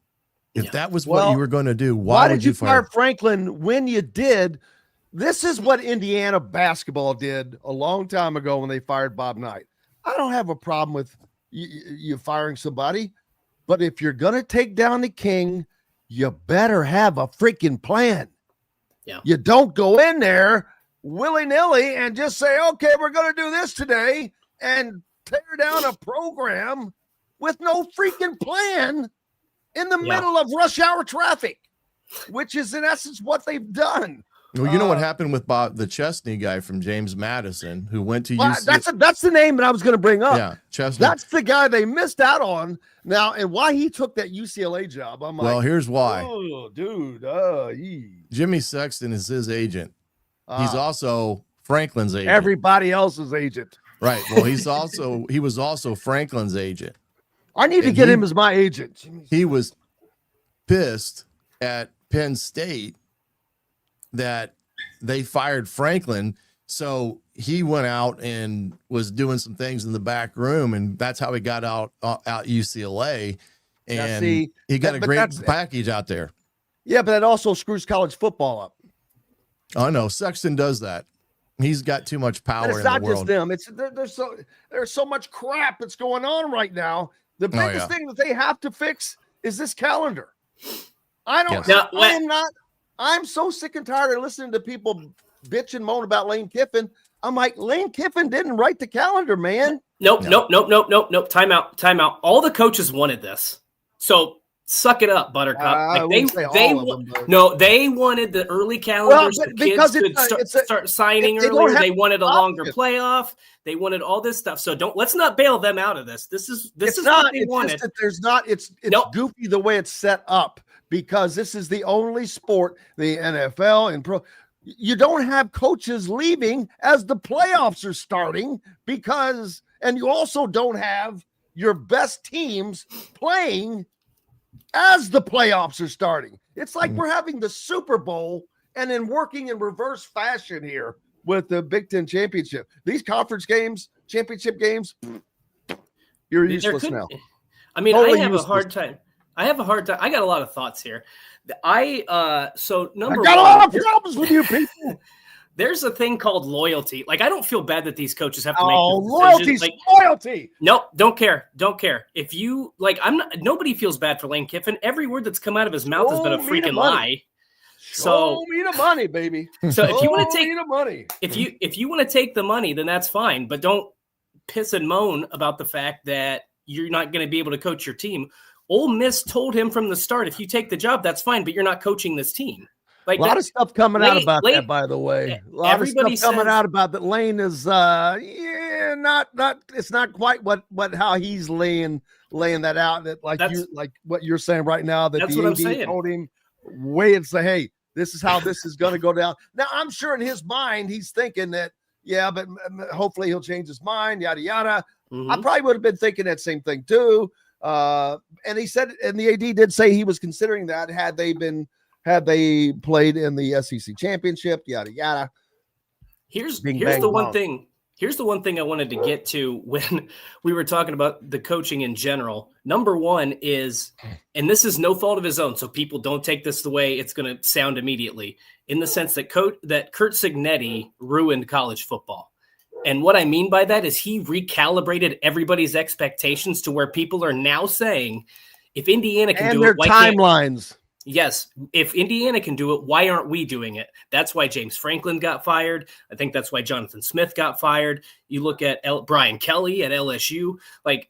Speaker 8: If that was what you were going to do, why
Speaker 5: did you fire Franklin when you did? This is what Indiana basketball did a long time ago when they fired Bob Knight. I don't have a problem with you firing somebody, but if you're going to take down the king, you better have a freaking plan.
Speaker 9: Yeah.
Speaker 5: You don't go in there willy-nilly and just say, okay, we're going to do this today and tear down a program with no freaking plan in the middle of rush hour traffic, which is in essence what they've done.
Speaker 8: Well, you know what happened with Bob, the Chesney guy from James Madison, who went to UCLA.
Speaker 5: That's the name that I was going to bring up.
Speaker 8: Yeah, Chesney.
Speaker 5: That's the guy they missed out on now, and why he took that UCLA job. I'm like,
Speaker 8: well, here's why.
Speaker 5: Oh, dude.
Speaker 8: Jimmy Sexton is his agent. He's also Franklin's agent.
Speaker 5: Everybody else's agent.
Speaker 8: Right. Well, he was also Franklin's agent.
Speaker 5: I need to get him as my agent.
Speaker 8: He was pissed at Penn State that they fired Franklin. So he went out and was doing some things in the back room, and that's how he got out UCLA. And he got a great package out there.
Speaker 5: Yeah, but that also screws college football up.
Speaker 8: Oh no, Sexton does that. He's got too much power.
Speaker 5: It's not just them. There's so much crap that's going on right now. The biggest thing that they have to fix is this calendar. I'm so sick and tired of listening to people bitch and moan about Lane Kiffin. I'm like, Lane Kiffin didn't write the calendar, man.
Speaker 9: Nope. Time out. All the coaches wanted this. So suck it up, Buttercup. They wanted the early calendar so kids could start signing earlier. They wanted a longer playoff. They wanted all this stuff. So let's not bail them out of this. This is what they wanted.
Speaker 5: It's goofy the way it's set up, because this is the only sport, the NFL and pro. You don't have coaches leaving as the playoffs are starting and you also don't have your best teams playing as the playoffs are starting. It's like we're having the Super Bowl and then working in reverse fashion here with the Big Ten championship. These conference games, championship games, you're useless now.
Speaker 9: I mean, I have a hard time. I got a lot of thoughts here. I got a lot of problems with you people. There's a thing called loyalty. Like, I don't feel bad that these coaches have to make
Speaker 5: loyalty. Loyalty.
Speaker 9: Nope, don't care. If you nobody feels bad for Lane Kiffin. Every word that's come out of his mouth has been a freaking lie.
Speaker 5: Show me the money, baby.
Speaker 9: So if you want to take
Speaker 5: the money,
Speaker 9: if you want to take the money, then that's fine. But don't piss and moan about the fact that you're not going to be able to coach your team. Ole Miss told him from the start, if you take the job, that's fine, but you're not coaching this team. Like,
Speaker 5: a lot of stuff coming out about that, by the way. A lot of stuff coming out about that. Lane is it's not quite what how he's laying that out. That like what you're saying right now, that the AD told him wait and say, hey, this is how this is going to go down. Now I'm sure in his mind he's thinking that, but hopefully he'll change his mind, yada yada. Mm-hmm. I probably would have been thinking that same thing too. And he said, and the AD did say he was considering that had they played in the SEC championship, yada yada. Here's the one thing I wanted to get to when we were talking about the coaching in general. Number one is, and this is no fault of his own, so people don't take this the way it's going to sound immediately, in the sense that Kurt Cignetti ruined college football. And what I mean by that is he recalibrated everybody's expectations to where people are now saying, if Indiana can do it, why timelines.
Speaker 9: Yes, if Indiana can do it, why aren't we doing it? That's why James Franklin got fired. I think that's why Jonathan Smith got fired. You look at Brian Kelly at LSU, like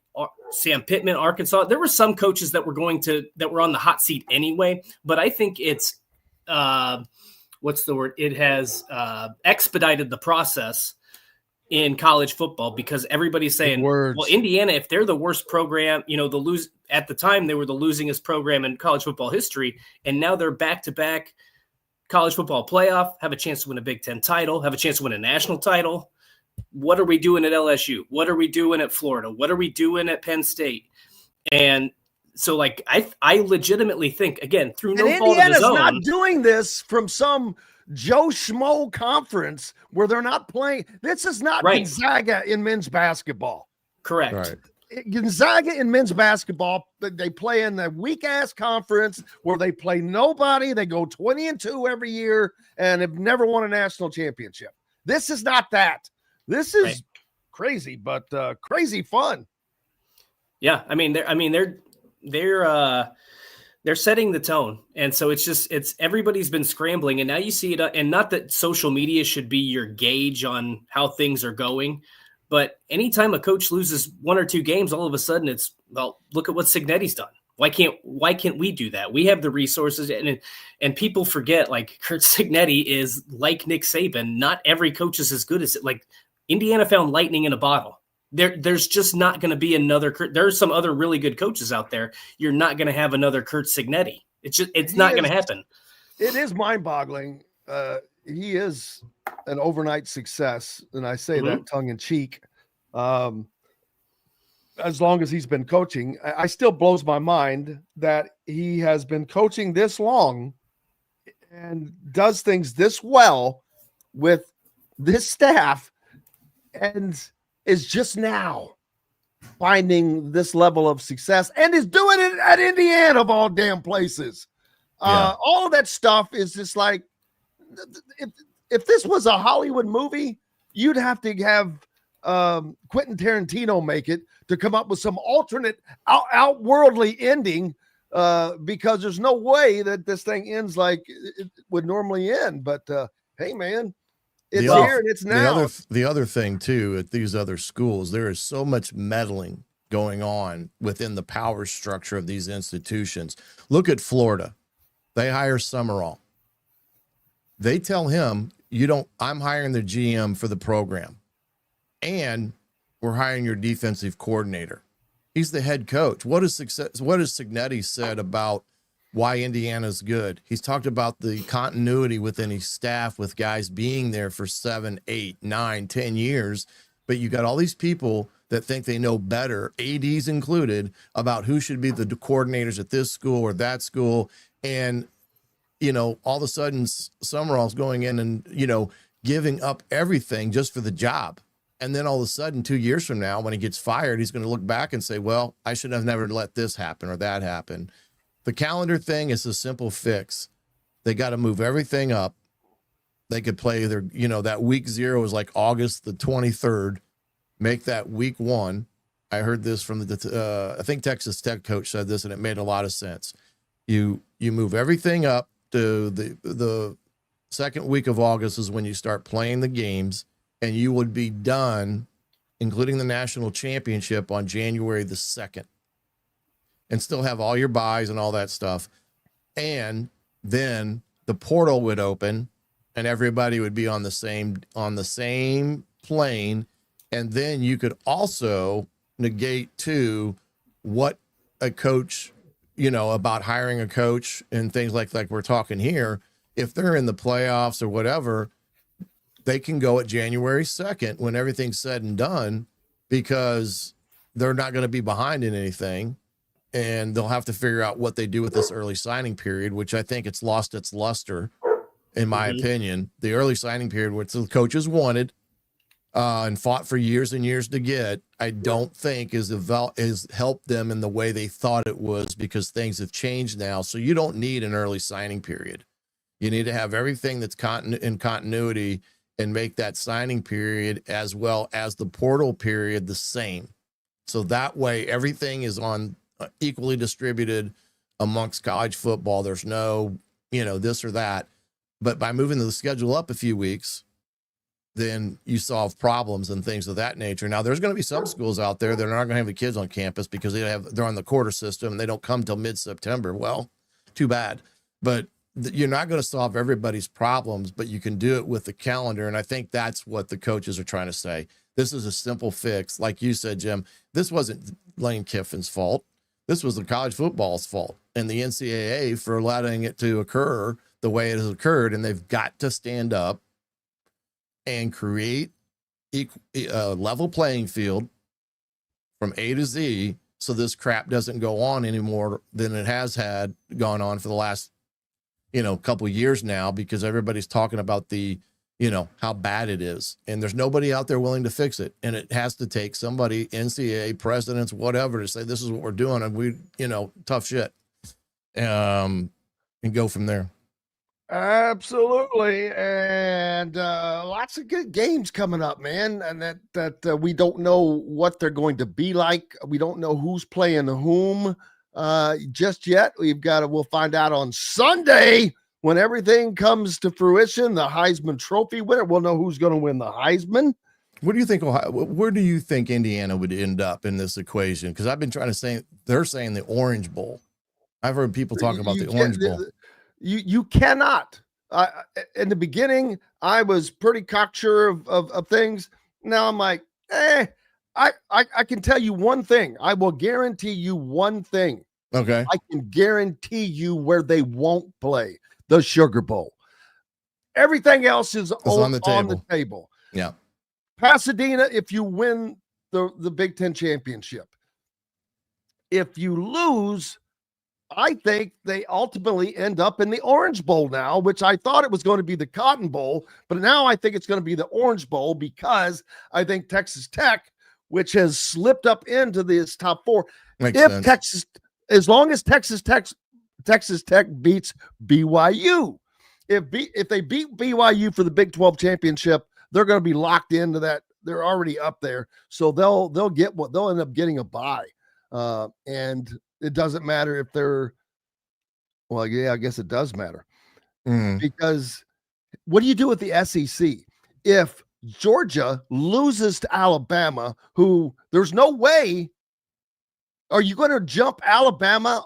Speaker 9: Sam Pittman, Arkansas. There were some coaches that were on the hot seat anyway, but I think it's what's the word? It has expedited the process in college football, because everybody's saying, well, Indiana, if they're the worst program, at the time they were the losingest program in college football history. And now they're back-to-back college football playoff, have a chance to win a Big Ten title, have a chance to win a national title. What are we doing at LSU? What are we doing at Florida? What are we doing at Penn State? And So like I legitimately think, again, through no
Speaker 5: and
Speaker 9: fault of his
Speaker 5: Indiana's
Speaker 9: own,
Speaker 5: not doing this from some Joe Schmo conference where they're not playing. This is not
Speaker 9: Right.
Speaker 5: Gonzaga in men's basketball.
Speaker 9: correct.
Speaker 8: Right.
Speaker 5: Gonzaga in men's basketball, they play in the weak ass conference where they play nobody. They go 20-2 every year and have never won a national championship. This is not that. This is crazy, but crazy fun.
Speaker 9: Yeah, they're setting the tone, and so it's everybody's been scrambling, and now you see it. And not that social media should be your gauge on how things are going, but anytime a coach loses 1 or 2 games, all of a sudden it's, well, look at what Signetti's done. Why can't we do that? We have the resources, and people forget, like, Curt Cignetti is like Nick Saban. Not every coach is as good as it. Like, Indiana found lightning in a bottle. There's just not going to be another. There's some other really good coaches out there. You're not going to have another Curt Cignetti. It's not going to happen.
Speaker 5: It is mind-boggling. He is an overnight success, and I say that tongue in cheek. As long as he's been coaching, I still blows my mind that he has been coaching this long and does things this well with this staff, and is just now finding this level of success and is doing it at Indiana of all damn places. All of that stuff is just like, if this was a Hollywood movie, you'd have to have Quentin Tarantino make it to come up with some alternate outworldly ending, because there's no way that this thing ends like it would normally end. But hey, man, it's here and it's now.
Speaker 8: The other thing too, at these other schools, there is so much meddling going on within the power structure of these institutions. Look at Florida. They hire Summerall. They tell him, I'm hiring the GM for the program, and we're hiring your defensive coordinator. He's the head coach. What has Cignetti said about why Indiana's good? He's talked about the continuity within his staff, with guys being there for 7, 8, 9, 10 years. But you got all these people that think they know better, ADs included, about who should be the coordinators at this school or that school. And, all of a sudden Summerall's going in and, giving up everything just for the job. And then all of a sudden, 2 years from now, when he gets fired, he's going to look back and say, well, I should have never let this happen or that happen. The calendar thing is a simple fix. They got to move everything up. They could play that week 0 is like August the 23rd. Make that week 1. I heard this from I think Texas Tech coach said this, and it made a lot of sense. You move everything up to the second week of August is when you start playing the games, and you would be done, including the national championship, on January the 2nd, and still have all your buys and all that stuff. And then the portal would open and everybody would be on the same plane. And then you could also negate too what a coach, about hiring a coach and things like we're talking here. If they're in the playoffs or whatever, they can go at January 2nd when everything's said and done, because they're not going to be behind in anything, and they'll have to figure out what they do with this early signing period, which I think it's lost its luster, in my opinion. The early signing period, which the coaches wanted and fought for years and years to get, I don't think is helped them in the way they thought it was, because things have changed now. So you don't need an early signing period. You need to have everything that's in continuity and make that signing period as well as the portal period the same. So that way everything is on equally distributed amongst college football. There's no, this or that. But by moving the schedule up a few weeks, then you solve problems and things of that nature. Now, there's going to be some schools out there that are not going to have the kids on campus because they're on the quarter system and they don't come till mid-September. Well, too bad. But you're not going to solve everybody's problems, but you can do it with the calendar. And I think that's what the coaches are trying to say. This is a simple fix. Like you said, Jim, this wasn't Lane Kiffin's fault. This was the college football's fault and the NCAA for allowing it to occur the way it has occurred. And they've got to stand up and create a level playing field from A to Z so this crap doesn't go on anymore than it has gone on for the last, couple of years now, because everybody's talking about the, how bad it is. And there's nobody out there willing to fix it. And it has to take somebody, NCAA, presidents, whatever, to say, this is what we're doing. And we, tough shit. And go from there.
Speaker 5: Absolutely. And lots of good games coming up, man. And that we don't know what they're going to be like. We don't know who's playing whom just yet. We'll find out on Sunday when everything comes to fruition. The Heisman Trophy winner, we'll know who's going to win the Heisman.
Speaker 8: What do you think? Where do you think Indiana would end up in this equation? Because I've been trying to say, they're saying the Orange Bowl. I've heard people talking about the Orange Bowl.
Speaker 5: You cannot. In the beginning, I was pretty cocksure of things. Now I'm like, I can tell you one thing. I will guarantee you one thing.
Speaker 8: Okay.
Speaker 5: I can guarantee you where they won't play, the Sugar Bowl. Everything else is on the table.
Speaker 8: Yeah.
Speaker 5: Pasadena, if you win the Big Ten championship. If you lose, I think they ultimately end up in the Orange Bowl now, which I thought it was going to be the Cotton Bowl, but now I think it's going to be the Orange Bowl, because I think Texas Tech, which has slipped up into this top four, as long as Texas Tech beats BYU, if they beat BYU for the Big 12 championship, they're going to be locked into that. They're already up there, so they'll end up getting a bye, and it doesn't matter if they're, well, yeah, I guess it does matter, because what do you do with the SEC? If Georgia loses to Alabama, who there's no way, are you going to jump Alabama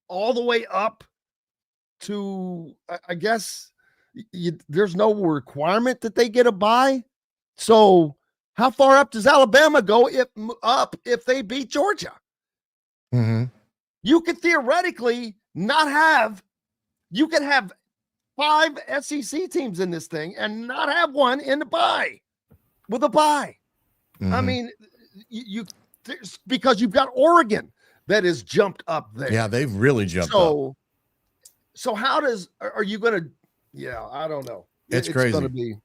Speaker 5: all the way up to, I guess, there's no requirement that they get a bye. So how far up does Alabama go if they beat Georgia?
Speaker 8: Mm-hmm.
Speaker 5: You could theoretically you could have 5 SEC teams in this thing and not have one in the bye with a bye.
Speaker 8: Mm-hmm.
Speaker 5: I mean, because you've got Oregon that has jumped up there.
Speaker 8: Yeah, they've really jumped up.
Speaker 5: So are you going to, yeah, I don't know.
Speaker 8: It's crazy.
Speaker 5: Going to be,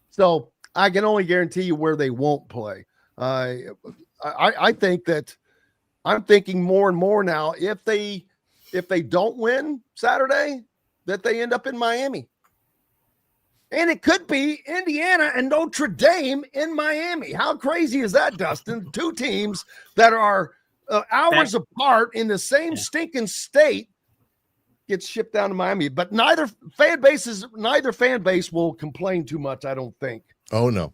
Speaker 5: so I can only guarantee you where they won't play. I think that I'm thinking more and more now, if they don't win Saturday, that they end up in Miami. And it could be Indiana and Notre Dame in Miami. How crazy is that, Dustin? 2 teams that are hours apart in the same stinking state gets shipped down to Miami. But neither fan base will complain too much, I don't think.
Speaker 8: Oh, no.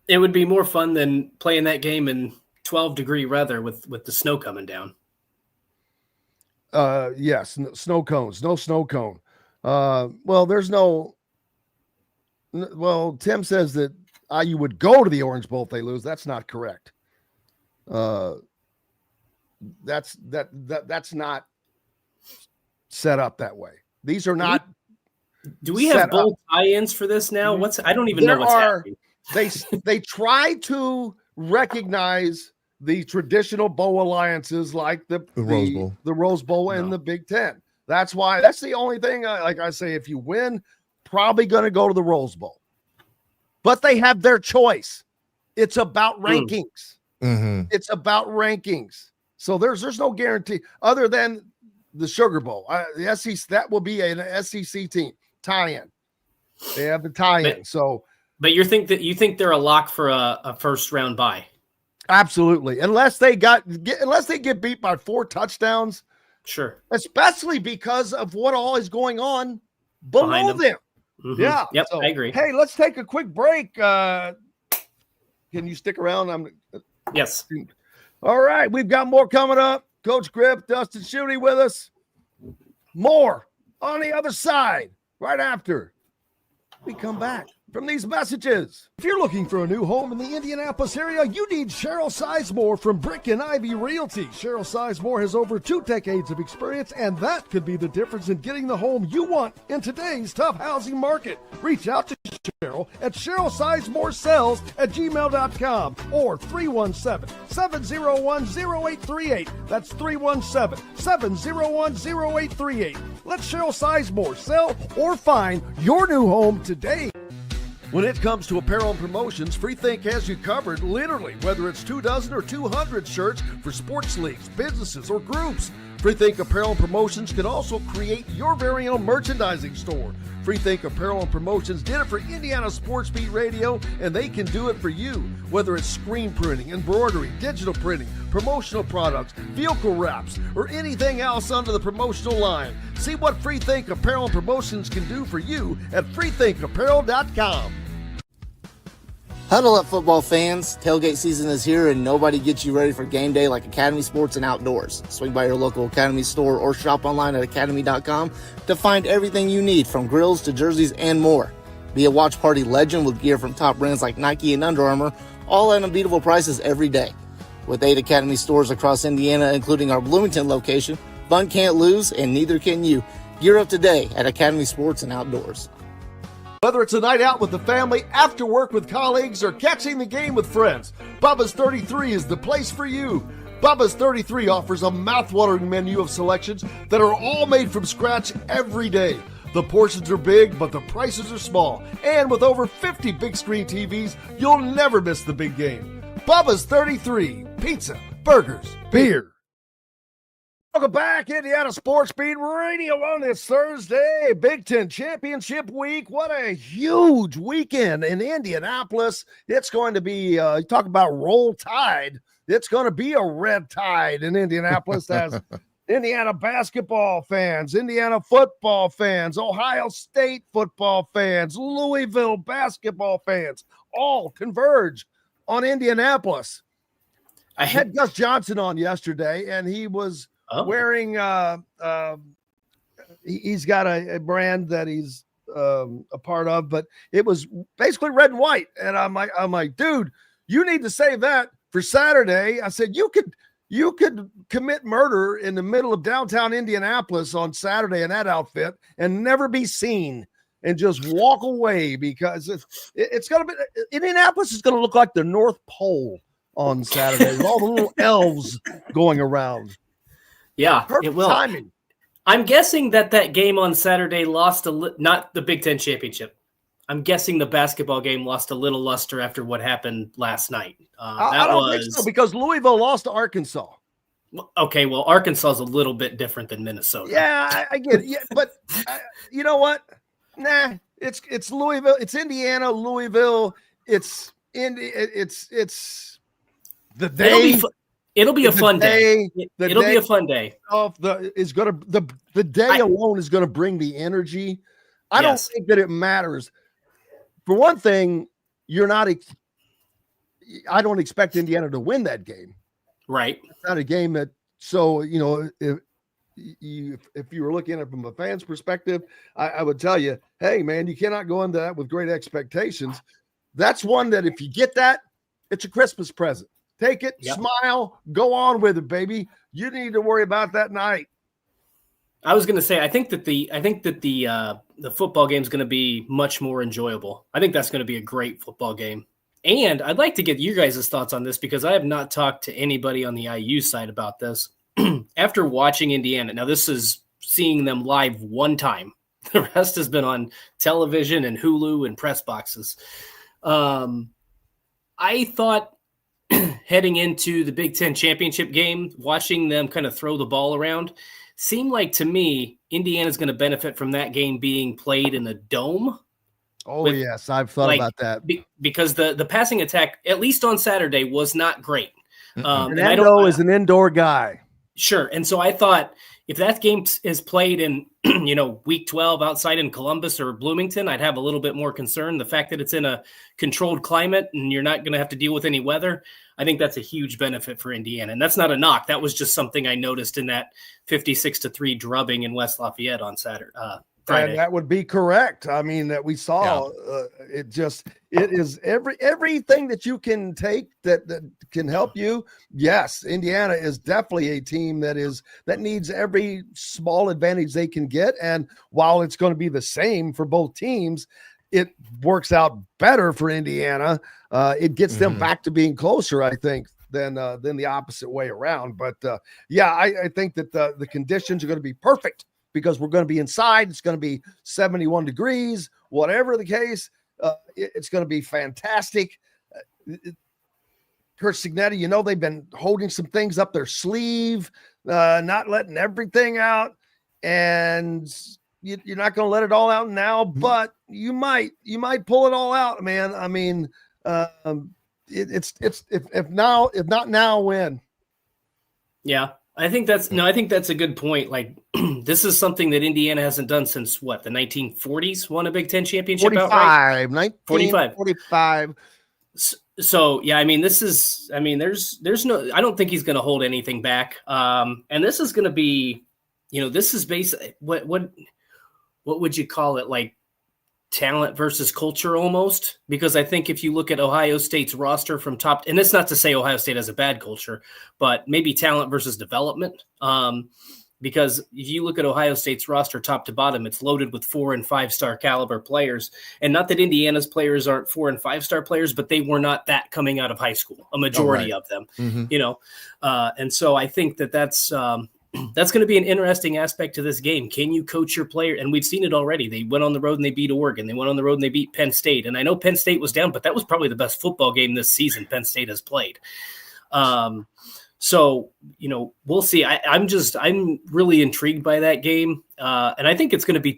Speaker 9: It would be more fun than playing that game in 12-degree weather with the snow coming down.
Speaker 5: Yes, snow cones. No snow cone. Well, there's no. Well, Tim says that IU would go to the Orange Bowl if they lose. That's not correct. That's not set up that way. These are not.
Speaker 9: Do we have bowl tie-ins for this now? I don't even know what's happening.
Speaker 5: They try to recognize the traditional bowl alliances like the Rose Bowl and the Big Ten. That's the only thing. Like I say, if you win, probably going to go to the Rose Bowl. But they have their choice. It's about rankings.
Speaker 8: Mm-hmm.
Speaker 5: It's about rankings. So there's no guarantee other than the Sugar Bowl. The SEC, that will be an SEC team tie-in. They have the tie-in.
Speaker 9: But you think they're a lock for a first round bye?
Speaker 5: Absolutely. Unless they get beat by 4 touchdowns.
Speaker 9: Sure.
Speaker 5: Especially because of what all is going on below them.
Speaker 9: Mm-hmm.
Speaker 5: Yeah.
Speaker 9: Yep, I agree.
Speaker 5: Hey, let's take a quick break. Can you stick around?
Speaker 9: Yes.
Speaker 5: All right. We've got more coming up. Coach Griff, Dustin Schutte with us. More on the other side right after we come back. from these messages. If you're looking for a new home in the Indianapolis area, you need Cheryl Sizemore from Brick and Ivy Realty. Cheryl Sizemore has over 2 decades of experience, and that could be the difference in getting the home you want in today's tough housing market. Reach out to Cheryl at CherylSizemore@gmail.com or 317-701-0838. That's 317-701-0838. Let Cheryl Sizemore sell or find your new home today. When it comes to apparel and promotions, Freethink has you covered, literally, whether it's 24 or 200 shirts for sports leagues, businesses, or groups. Freethink Apparel and Promotions can also create your very own merchandising store. Freethink Apparel and Promotions did it for Indiana Sports Beat Radio, and they can do it for you. Whether it's screen printing, embroidery, digital printing, promotional products, vehicle wraps, or anything else under the promotional line. See what Freethink Apparel and Promotions can do for you at freethinkapparel.com.
Speaker 6: Huddle up, football fans. Tailgate season is here, and nobody gets you ready for game day like Academy Sports and Outdoors. Swing by your local Academy store or shop online at academy.com to find everything you need, from grills to jerseys and more. Be a watch party legend with gear from top brands like Nike and Under Armour, all at unbeatable prices every day. With 8 Academy stores across Indiana, including our Bloomington location, fun can't lose, and neither can you. Gear up today at Academy Sports and Outdoors.
Speaker 5: Whether it's a night out with the family, after work with colleagues, or catching the game with friends, Bubba's 33 is the place for you. Bubba's 33 offers a mouthwatering menu of selections that are all made from scratch every day. The portions are big, but the prices are small. And with over 50 big screen TVs, you'll never miss the big game. Bubba's 33, pizza, burgers, beer. Welcome back, Indiana Sports Beat Radio on this Thursday, Big Ten Championship Week. What a huge weekend in Indianapolis. It's going to be, talk about roll tide. It's going to be a red tide in Indianapolis as Indiana basketball fans, Indiana football fans, Ohio State football fans, Louisville basketball fans all converge on Indianapolis. I had Gus Johnson on yesterday, and he was wearing he's got a brand that he's a part of, but it was basically red and white. And I'm like, dude, you need to save that for Saturday. I said, you could commit murder in the middle of downtown Indianapolis on Saturday in that outfit and never be seen and just walk away, because it's going to be, Indianapolis is going to look like the North Pole on Saturday with all the little elves going around.
Speaker 9: Yeah,
Speaker 5: perfect
Speaker 9: it will.
Speaker 5: Timing.
Speaker 9: I'm guessing that game on Saturday lost not the Big Ten Championship. I'm guessing the basketball game lost a little luster after what happened last night.
Speaker 5: I don't think so, because Louisville lost to Arkansas.
Speaker 9: Okay, well, Arkansas is a little bit different than Minnesota.
Speaker 5: Yeah, I get it. Yeah, but you know what? Nah, it's Louisville. It's Indiana, Louisville. It's the day.
Speaker 9: It'll be a fun day. It'll be a fun day.
Speaker 5: The day alone is going to bring the energy. I don't think that it matters. For one thing, I don't expect Indiana to win that game.
Speaker 9: Right.
Speaker 5: It's not a game that, so, if you were looking at it from a fan's perspective, I would tell you, hey, man, you cannot go into that with great expectations. That's one that if you get that, it's a Christmas present. Take it, smile, go on with it, baby. You need to worry about that night.
Speaker 9: I was going to say, I think that the football game is going to be much more enjoyable. I think that's going to be a great football game. And I'd like to get you guys' thoughts on this, because I have not talked to anybody on the IU side about this. After watching Indiana, now this is seeing them live one time. The rest has been on television and Hulu and press boxes. I thought heading into the Big Ten Championship game, watching them kind of throw the ball around, seemed like to me Indiana's going to benefit from that game being played in a dome.
Speaker 5: Oh, yes, I've thought about that.
Speaker 9: Because the passing attack, at least on Saturday, was not great.
Speaker 5: Fernando is an indoor guy.
Speaker 9: Sure. And so I thought if that game is played in, week 12 outside in Columbus or Bloomington, I'd have a little bit more concern. The fact that it's in a controlled climate and you're not going to have to deal with any weather, I think that's a huge benefit for Indiana. And that's not a knock. That was just something I noticed in that 56-3 drubbing in West Lafayette on Friday.
Speaker 5: And that would be correct. I mean, that we saw it is everything that you can take that can help you. Yes, Indiana is definitely a team that needs every small advantage they can get. And while it's going to be the same for both teams, it works out better for Indiana. It gets them back to being closer, I think, than the opposite way around. But I think that the conditions are going to be perfect because we're going to be inside. It's going to be 71 degrees, whatever the case. It's going to be fantastic. Kurt Signetti, they've been holding some things up their sleeve, not letting everything out, and you're not going to let it all out now, but you might pull it all out, man. I mean, if not now, when?
Speaker 9: Yeah. I think that's a good point. Like, this is something that Indiana hasn't done since what, the 1940s, won a Big Ten championship
Speaker 5: 45,
Speaker 9: outright?
Speaker 5: 1945.
Speaker 9: So yeah, I mean, there's no, I don't think he's going to hold anything back. And this is going to be, this is basically what would you call it? Like talent versus culture almost, because I think if you look at Ohio State's roster from top, and it's not to say Ohio State has a bad culture, but maybe talent versus development. Because if you look at Ohio State's roster top to bottom, it's loaded with 4- and 5-star caliber players. And not that Indiana's players aren't 4- and 5-star players, but they were not that coming out of high school, a majority of them, and so I think that's going to be an interesting aspect to this game. Can you coach your player? And we've seen it already. They went on the road and they beat Oregon. They went on the road and they beat Penn State. And I know Penn State was down, but that was probably the best football game this season Penn State has played. So, we'll see. I'm really intrigued by that game. And I think it's going to be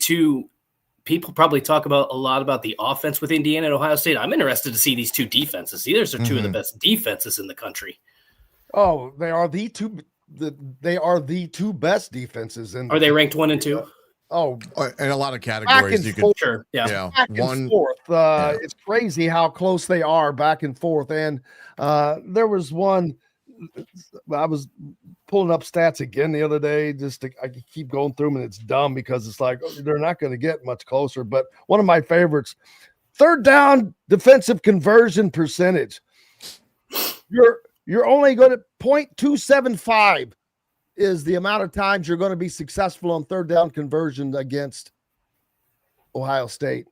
Speaker 9: people probably talk a lot about the offense with Indiana and Ohio State. I'm interested to see these two defenses. These are two of the best defenses in the country.
Speaker 5: Oh, they are the two. They are the two best defenses.
Speaker 9: Are they ranked 1 and 2?
Speaker 8: In a lot of categories, you could.
Speaker 9: Sure. Yeah.
Speaker 5: Back and forth. It's crazy how close they are back and forth. And there was one. I was pulling up stats again the other day. I keep going through them, and it's dumb because it's like they're not going to get much closer. But one of my favorites, third down defensive conversion percentage. You're only going to 0.275 is the amount of times you're going to be successful on third down conversion against Ohio State.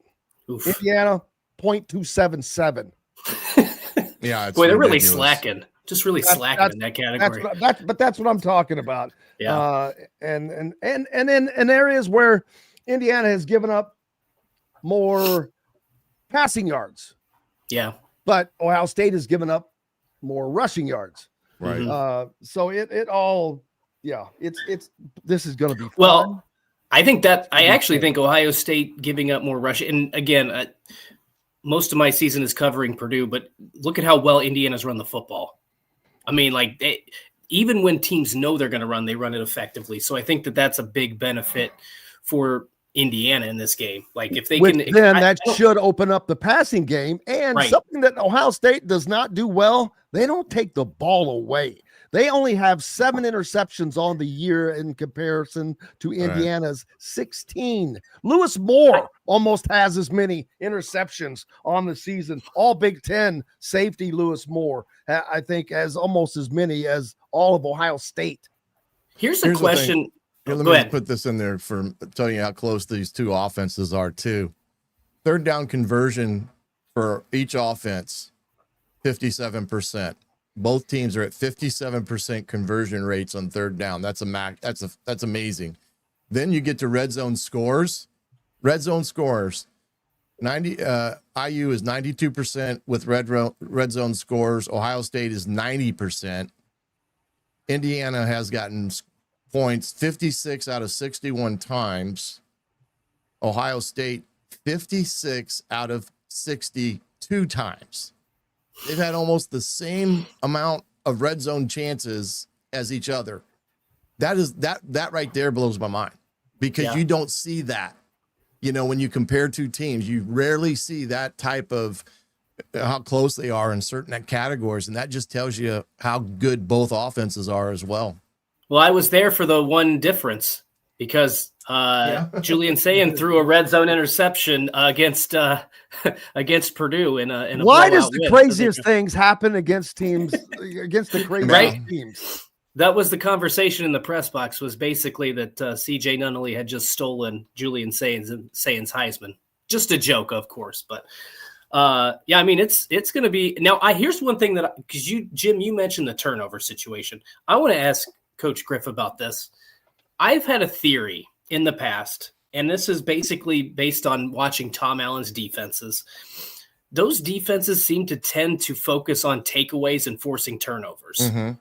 Speaker 9: Oof.
Speaker 5: Indiana, 0.277.
Speaker 8: Yeah,
Speaker 9: boy, they're really slacking. Just really slacking in that category.
Speaker 5: That's what I'm talking about.
Speaker 9: Yeah.
Speaker 5: And in areas where Indiana has given up more passing yards.
Speaker 9: Yeah.
Speaker 5: But Ohio State has given up more rushing yards.
Speaker 8: Right.
Speaker 5: So it all, this is going to be fun.
Speaker 9: Well, I actually think Ohio State giving up more rushing. And again, most of my season is covering Purdue, but look at how well Indiana's run the football. I mean, even when teams know they're going to run, they run it effectively. So I think that's a big benefit for Indiana in this game. Like if they
Speaker 5: that should open up the passing game. And something that Ohio State does not do well, they don't take the ball away. They only have 7 interceptions on the year in comparison to Indiana's 16. Lewis Moore almost has as many interceptions on the season. All Big Ten safety Lewis Moore, I think, has almost as many as all of Ohio State.
Speaker 9: Here's a question.
Speaker 8: Let me just put this in there for telling you how close these two offenses are too. Third down conversion for each offense, 57%. Both teams are at 57% conversion rates on third down. That's that's amazing. Then you get to red zone scores. Red zone scores. IU is 92% with red zone scores. Ohio State is 90%. Indiana has gotten points 56 out of 61 times. Ohio State 56 out of 62 times. They've had almost the same amount of red zone chances as each other. That right there blows my mind because you don't see that. When you compare two teams, you rarely see that type of how close they are in certain categories. And that just tells you how good both offenses are as well.
Speaker 9: Well, I was there for the one difference. because Julian Sayin threw a red zone interception against Purdue in a
Speaker 5: why does the
Speaker 9: win.
Speaker 5: craziest things happen against teams against the craziest teams?
Speaker 9: That was the conversation in the press box, was basically that CJ Nunnally had just stolen Julian Sayin's Heisman. Just a joke, of course, but I mean, it's going to be now. Here's one thing that, because Jim, you mentioned the turnover situation. I want to ask Coach Griff about this. I've had a theory in the past, and this is basically based on watching Tom Allen's defenses. Those defenses seem to tend to focus on takeaways and forcing turnovers.
Speaker 8: Mm-hmm.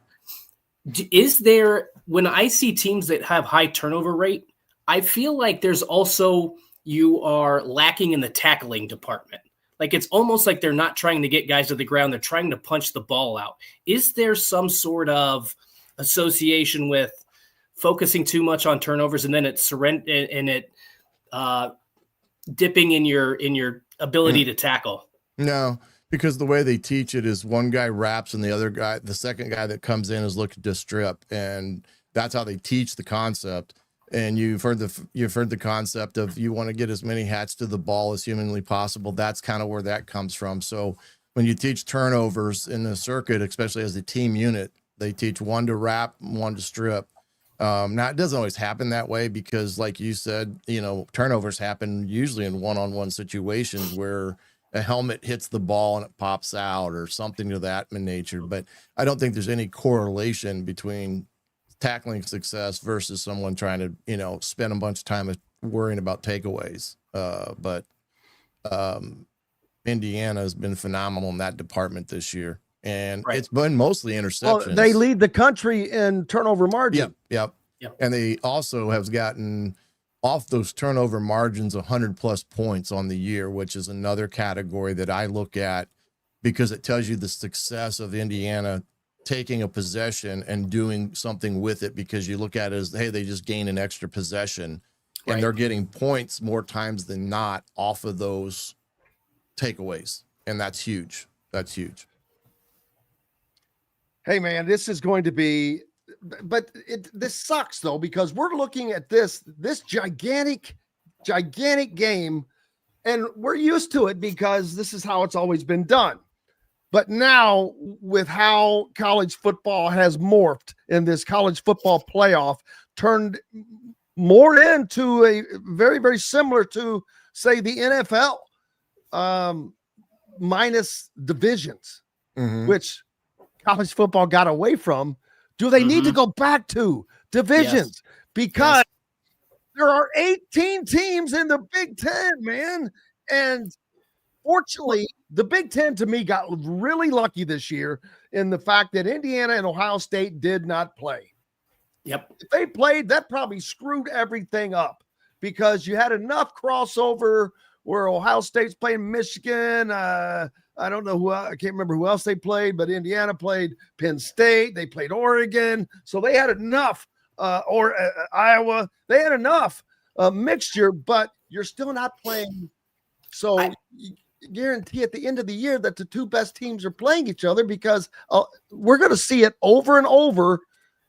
Speaker 9: Is there, when I see teams that have high turnover rate, I feel like there's also, you are lacking in the tackling department. Like, it's almost like they're not trying to get guys to the ground. They're trying to punch the ball out. Is there some sort of association with focusing too much on turnovers and then dipping in your ability to tackle?
Speaker 8: No, because the way they teach it is one guy wraps and the second guy that comes in is looking to strip, and that's how they teach the concept. And you've heard the concept of, you want to get as many hats to the ball as humanly possible. That's kind of where that comes from. So when you teach turnovers in the circuit, especially as a team unit, they teach one to wrap, one to strip. Now, it doesn't always happen that way because, like you said, turnovers happen usually in one-on-one situations where a helmet hits the ball and it pops out or something of that nature. But I don't think there's any correlation between tackling success versus someone trying to, spend a bunch of time worrying about takeaways. But Indiana has been phenomenal in that department this year. And It's been mostly interceptions.
Speaker 5: Well, they lead the country in turnover margin.
Speaker 8: Yep. And they also have gotten off those turnover margins 100+ points on the year, which is another category that I look at because it tells you the success of Indiana taking a possession and doing something with it, because you look at it as, hey, they just gain an extra possession and they're getting points more times than not off of those takeaways. And that's huge. That's huge.
Speaker 5: Hey man, this is going to be, but this sucks though, because we're looking at this gigantic game, and we're used to it because this is how it's always been done. But now, with how college football has morphed in this college football playoff, turned more into a very, very similar to, say, the NFL, minus divisions, which college football got away from. Do they need to go back to divisions? Yes. Because there are 18 teams in the Big Ten, man. And fortunately, the Big Ten, to me, got really lucky this year in the fact that Indiana and Ohio State did not play.
Speaker 9: Yep.
Speaker 5: If they played, that probably screwed everything up because you had enough crossover where Ohio State's playing Michigan. I don't know I can't remember who else they played, but Indiana played Penn State. They played Oregon. So they had enough, or Iowa. They had enough mixture, but you're still not playing. So you guarantee at the end of the year that the two best teams are playing each other, because we're going to see it over and over.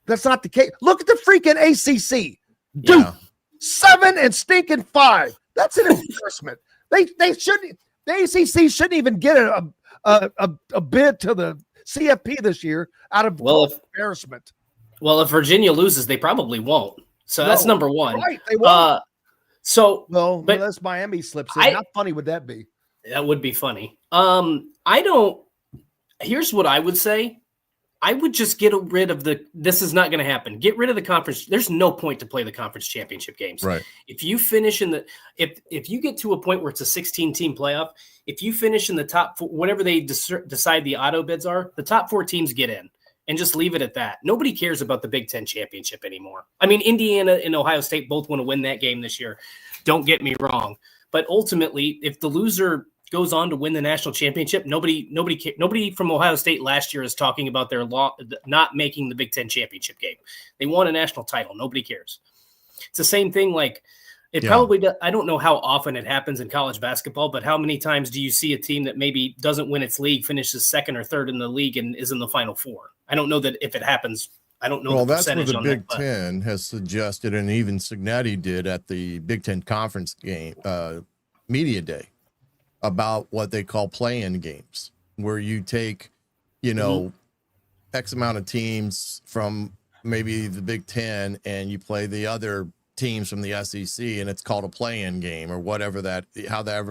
Speaker 5: That's not the case. Look at the freaking ACC. Dude, 7-5. That's an embarrassment. They shouldn't. The ACC shouldn't even get a bid to the CFP this year out of embarrassment.
Speaker 9: Well, if Virginia loses, they probably won't. So that's number one.
Speaker 5: Right, they won't.
Speaker 9: But
Speaker 5: unless Miami slips in. How funny would that be?
Speaker 9: That would be funny. Here's what I would say. I would just get rid of this is not going to happen. Get rid of the conference. There's no point to play the conference championship games.
Speaker 8: Right.
Speaker 9: If you finish if you get to a point where it's a 16-team playoff, if you finish in the top four, whatever they decide the auto bids are, the top 4 teams get in, and just leave it at that. Nobody cares about the Big Ten championship anymore. I mean, Indiana and Ohio State both want to win that game this year. Don't get me wrong. But ultimately, if the loser goes on to win the national championship, nobody from Ohio State last year is talking about their not making the Big Ten championship game. They won a national title. Nobody cares. It's the same thing. Like probably, I don't know how often it happens in college basketball, but how many times do you see a team that maybe doesn't win its league, finishes second or third in the league and is in the Final Four? I don't know that if it happens I don't know.
Speaker 8: Well,
Speaker 9: the
Speaker 8: that's what
Speaker 9: percentage
Speaker 8: the
Speaker 9: on
Speaker 8: Big
Speaker 9: that,
Speaker 8: Ten has suggested, and even Cignetti did at the Big Ten conference game media day about what they call play-in games, where you take, X amount of teams from maybe the Big Ten and you play the other teams from the SEC, and it's called a play-in game or however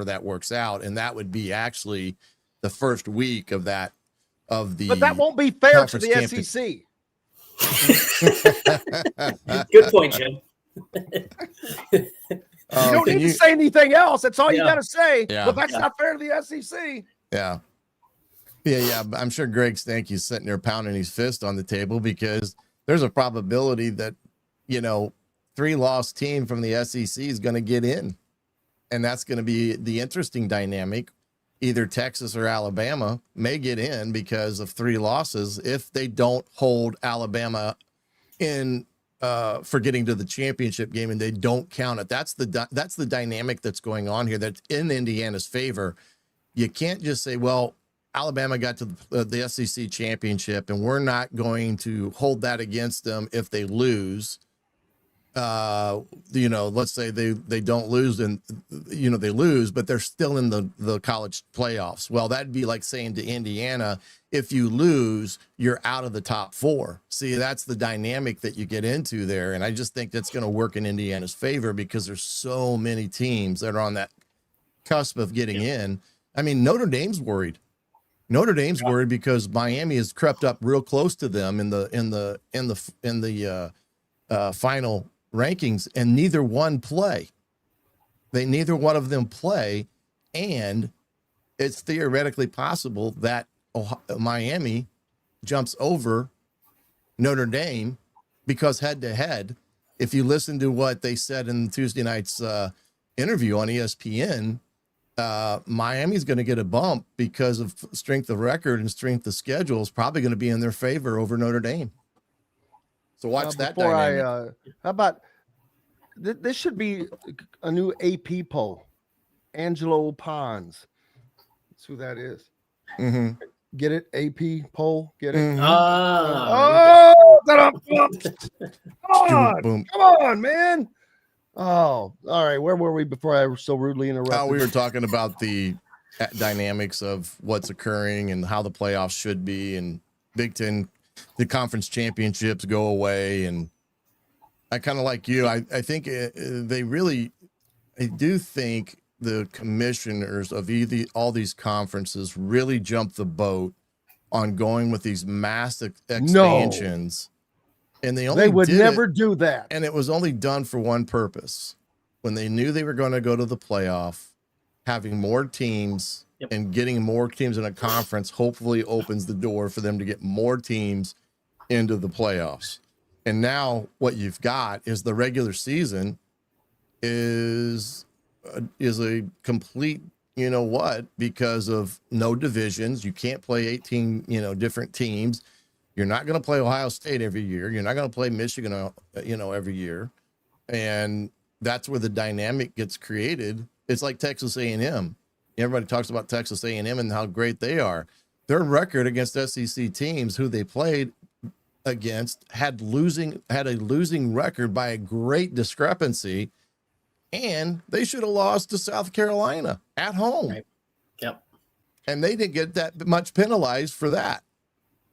Speaker 8: that works out. And that would be actually the first week of that,
Speaker 5: but that won't be fair to the SEC.
Speaker 9: Good point, Jim.
Speaker 5: You don't need to say anything else. That's all you got to say.
Speaker 8: Yeah.
Speaker 5: But that's not fair to the SEC.
Speaker 8: Yeah. Yeah. I'm sure Greg Stanky's sitting there pounding his fist on the table because there's a probability that, 3-loss team from the SEC is going to get in. And that's going to be the interesting dynamic. Either Texas or Alabama may get in because of 3 losses if they don't hold Alabama in for getting to the championship game and they don't count it. That's the dynamic that's going on here that's in Indiana's favor. You can't just say, well, Alabama got to the SEC championship and we're not going to hold that against them if they lose. Let's say they don't lose and, they lose, but they're still in the college playoffs. Well, that'd be like saying to Indiana, if you lose, you're out of the top 4. See, that's the dynamic that you get into there. And I just think that's going to work in Indiana's favor because there's so many teams that are on that cusp of getting in. I mean, Notre Dame's worried. Notre Dame's worried because Miami has crept up real close to them in the final rankings, and neither one of them play, and it's theoretically possible that Miami jumps over Notre Dame because head to head, if you listen to what they said in Tuesday night's interview on ESPN, Miami's going to get a bump because of strength of record and strength of schedule is probably going to be in their favor over Notre Dame. So watch that dynamic.
Speaker 5: How about this? Should be a new AP poll. Angelo Pons. That's who that is.
Speaker 8: Mm-hmm.
Speaker 5: Get it? AP poll. Get it?
Speaker 8: Mm-hmm.
Speaker 5: Come on, man. Oh, all right. Where were we before I was so rudely interrupted?
Speaker 8: We were talking about the dynamics of what's occurring and how the playoffs should be, and Big Ten, the conference championships go away. And I kind of like you. I think I do think the commissioners of all these conferences really jumped the boat on going with these massive expansions. And they would
Speaker 5: never do that.
Speaker 8: And it was only done for one purpose. When they knew they were going to go to the playoff, having more teams and getting more teams in a conference hopefully opens the door for them to get more teams into the playoffs. And now what you've got is the regular season is a complete, because of no divisions. You can't play 18, different teams. You're not going to play Ohio State every year. You're not going to play Michigan, every year. And that's where the dynamic gets created. It's like Texas A&M. Everybody talks about Texas A&M and how great they are. Their record against SEC teams who they played against had a losing record by a great discrepancy. And they should have lost to South Carolina at home.
Speaker 9: Right. Yep.
Speaker 8: And they didn't get that much penalized for that.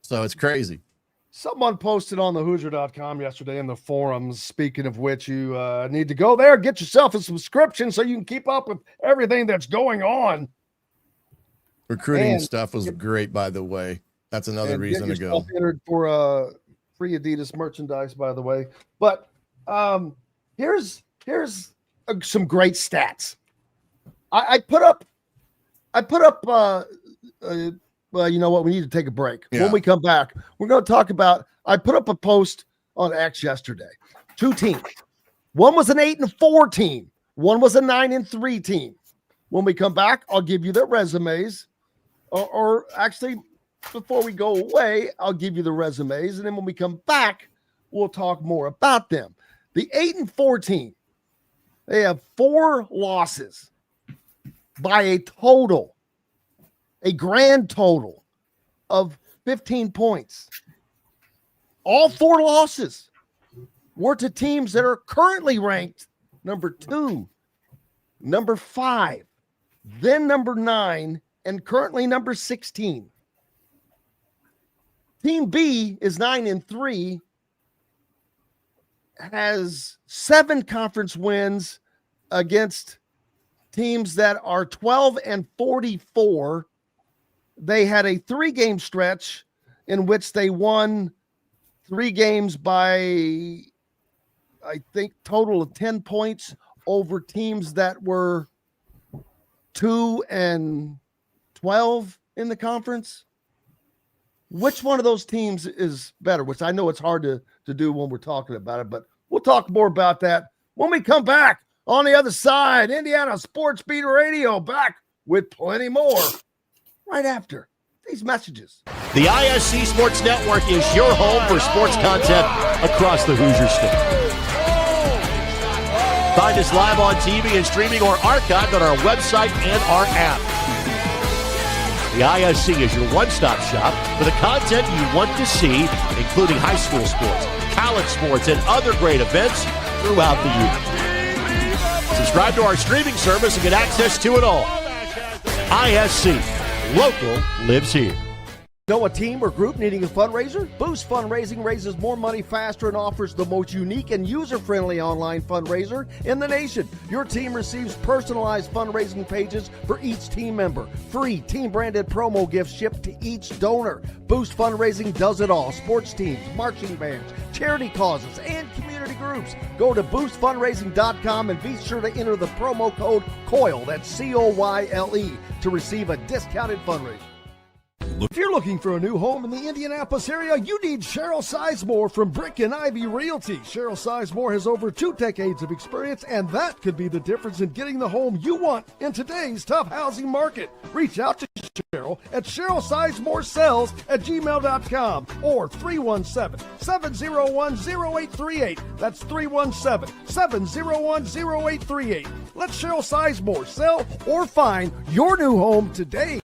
Speaker 8: So it's crazy.
Speaker 5: Someone posted on the Hoosier.com yesterday in the forums, speaking of which, you need to go there, get yourself a subscription so you can keep up with everything that's going on.
Speaker 8: Recruiting stuff was great, by the way. That's another reason to go.
Speaker 5: Entered for free Adidas merchandise, by the way. But here's some great stats. I put up well, you know what? We need to take a break. Yeah. When we come back, we're going to talk about, I put up a post on X yesterday. 2 teams. One was an 8-4 team. One was a 9-3 team. When we come back, I'll give you their resumes. Or actually, before we go away, I'll give you the resumes. And then when we come back, we'll talk more about them. The 8-4 team, they have 4 losses by a grand total of 15 points. All 4 losses were to teams that are currently ranked number 2, number 5, then number 9, and currently number 16. Team B is 9-3, has 7 conference wins against teams that are 12-44. They had a 3-game stretch in which they won 3 games by, I think, total of 10 points over teams that were 2-12 in the conference. Which one of those teams is better? Which I know it's hard to do when we're talking about it, but we'll talk more about that when we come back on the other side. Indiana Sports Beat Radio, back with plenty more right after these messages.
Speaker 10: The ISC Sports Network is your home for sports content across the Hoosier State. Find us live on TV and streaming or archived on our website and our app. The ISC is your one-stop shop for the content you want to see, including high school sports, college sports, and other great events throughout the year. Subscribe to our streaming service and get access to it all. ISC. Local lives here.
Speaker 5: Know a team or group needing a fundraiser? Boost Fundraising raises more money faster and offers the most unique and user-friendly online fundraiser in the nation. Your team receives personalized fundraising pages for each team member. Free team-branded promo gifts shipped to each donor. Boost Fundraising does it all. Sports teams, marching bands, charity causes, and community groups. Go to boostfundraising.com and be sure to enter the promo code COYLE, that's C-O-Y-L-E, to receive a discounted fundraiser. If you're looking for a new home in the Indianapolis area, you need Cheryl Sizemore from Brick and Ivy Realty. Cheryl Sizemore has over 2 decades of experience, and that could be the difference in getting the home you want in today's tough housing market. Reach out to Cheryl at CherylSizemore@gmail.com or 317-701-0838. That's 317-701-0838. Let Cheryl Sizemore sell or find your new home today.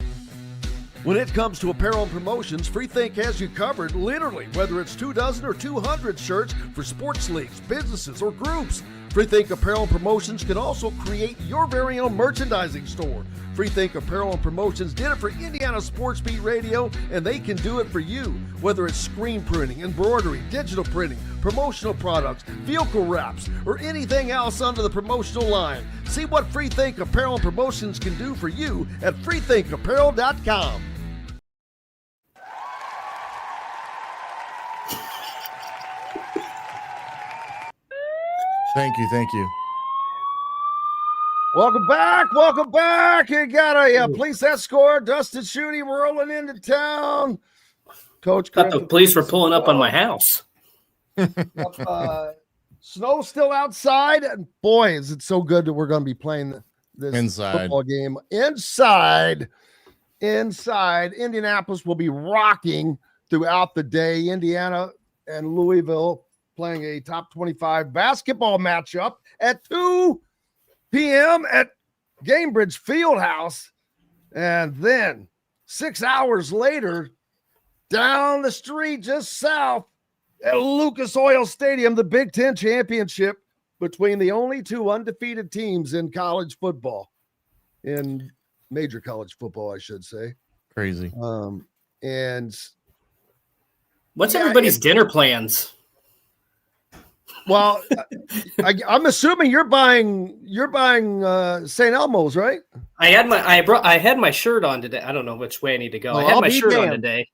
Speaker 5: When it comes to apparel and promotions, Freethink has you covered, literally, whether it's 24 or 200 shirts for sports leagues, businesses, or groups. Freethink Apparel and Promotions can also create your very own merchandising store. Freethink Apparel and Promotions did it for Indiana Sports Beat Radio, and they can do it for you. Whether it's screen printing, embroidery, digital printing, promotional products, vehicle wraps, or anything else under the promotional line. See what Freethink Apparel and Promotions can do for you at freethinkapparel.com.
Speaker 8: Thank you.
Speaker 5: Welcome back. You got a police escort, Dustin Schutte rolling into town. Coach
Speaker 9: Griffith, the police were pulling up on my house.
Speaker 5: Snow still outside, and boy, is it so good that we're going to be playing this football game inside. Indianapolis will be rocking throughout the day. Indiana and Louisville playing a top 25 basketball matchup at 2 p.m. at Gamebridge Fieldhouse. And then 6 hours later, down the street just south at Lucas Oil Stadium, the Big Ten championship between the only 2 undefeated teams in college football, in major college football, I should say.
Speaker 8: Crazy.
Speaker 5: And
Speaker 9: what's everybody's dinner plans?
Speaker 5: Well, I'm assuming you're buying St. Elmo's, right?
Speaker 9: I had my shirt on today. I don't know which way I need to go. I had my shirt on today.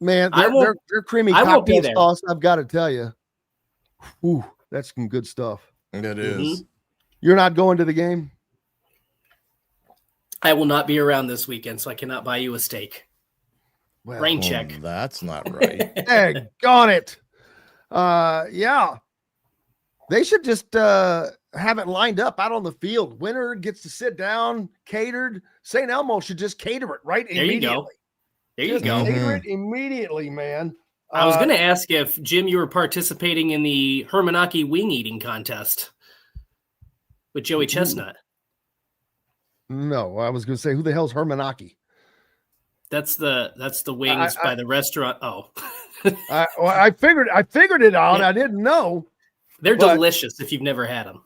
Speaker 5: Man, their creamy cocktail sauce, I've got to tell you. Ooh, that's some good stuff.
Speaker 8: It is.
Speaker 5: You're not going to the game?
Speaker 9: I will not be around this weekend, so I cannot buy you a steak.
Speaker 5: Well,
Speaker 9: rain check.
Speaker 8: That's not right.
Speaker 5: Hey, got it. Yeah. They should just have it lined up out on the field. Winner gets to sit down, catered. St. Elmo should just cater it right immediately.
Speaker 9: There you go.
Speaker 5: Cater it immediately, man.
Speaker 9: I was going to ask if, Jim, you were participating in the Hermanaki wing eating contest with Joey Chestnut.
Speaker 5: No, I was going to say, who the hell's Hermanaki?
Speaker 9: That's the wings by the restaurant. Oh,
Speaker 5: I figured it out. Yeah. I didn't know.
Speaker 9: They're delicious if you've never had them.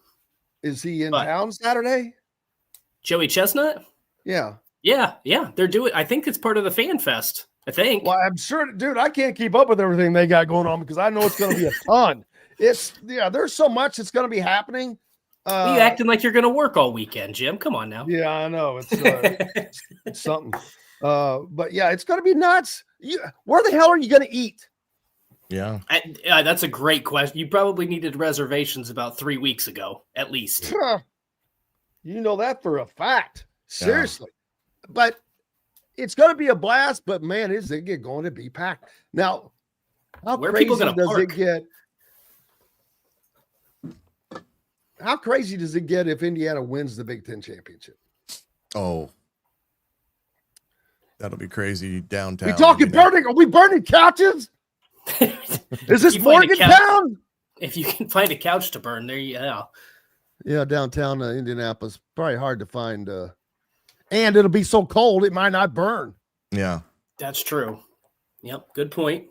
Speaker 5: Is he in town Saturday?
Speaker 9: Joey Chestnut?
Speaker 5: Yeah.
Speaker 9: They're doing. I think it's part of the Fan Fest. I think.
Speaker 5: Well, I'm sure, dude. I can't keep up with everything they got going on because I know it's going to be a ton. There's so much that's going to be happening.
Speaker 9: You acting like you're going to work all weekend, Jim? Come on now.
Speaker 5: Yeah, I know it's something. But yeah, it's going to be nuts. Where the hell are you going to eat?
Speaker 8: Yeah,
Speaker 9: that's a great question. You probably needed reservations about 3 weeks ago, at least.
Speaker 5: You know that for a fact. Seriously. Yeah. But it's going to be a blast, but man, is it going to be packed. Now, how crazy does it get if Indiana wins the Big Ten championship?
Speaker 8: Oh, that'll be crazy downtown.
Speaker 5: We talking burning? Are we burning couches? Is this Morgantown?
Speaker 9: If you can find a couch to burn there,
Speaker 5: yeah, downtown Indianapolis, probably hard to find. And it'll be so cold, it might not burn.
Speaker 8: Yeah.
Speaker 9: That's true. Yep. Good point.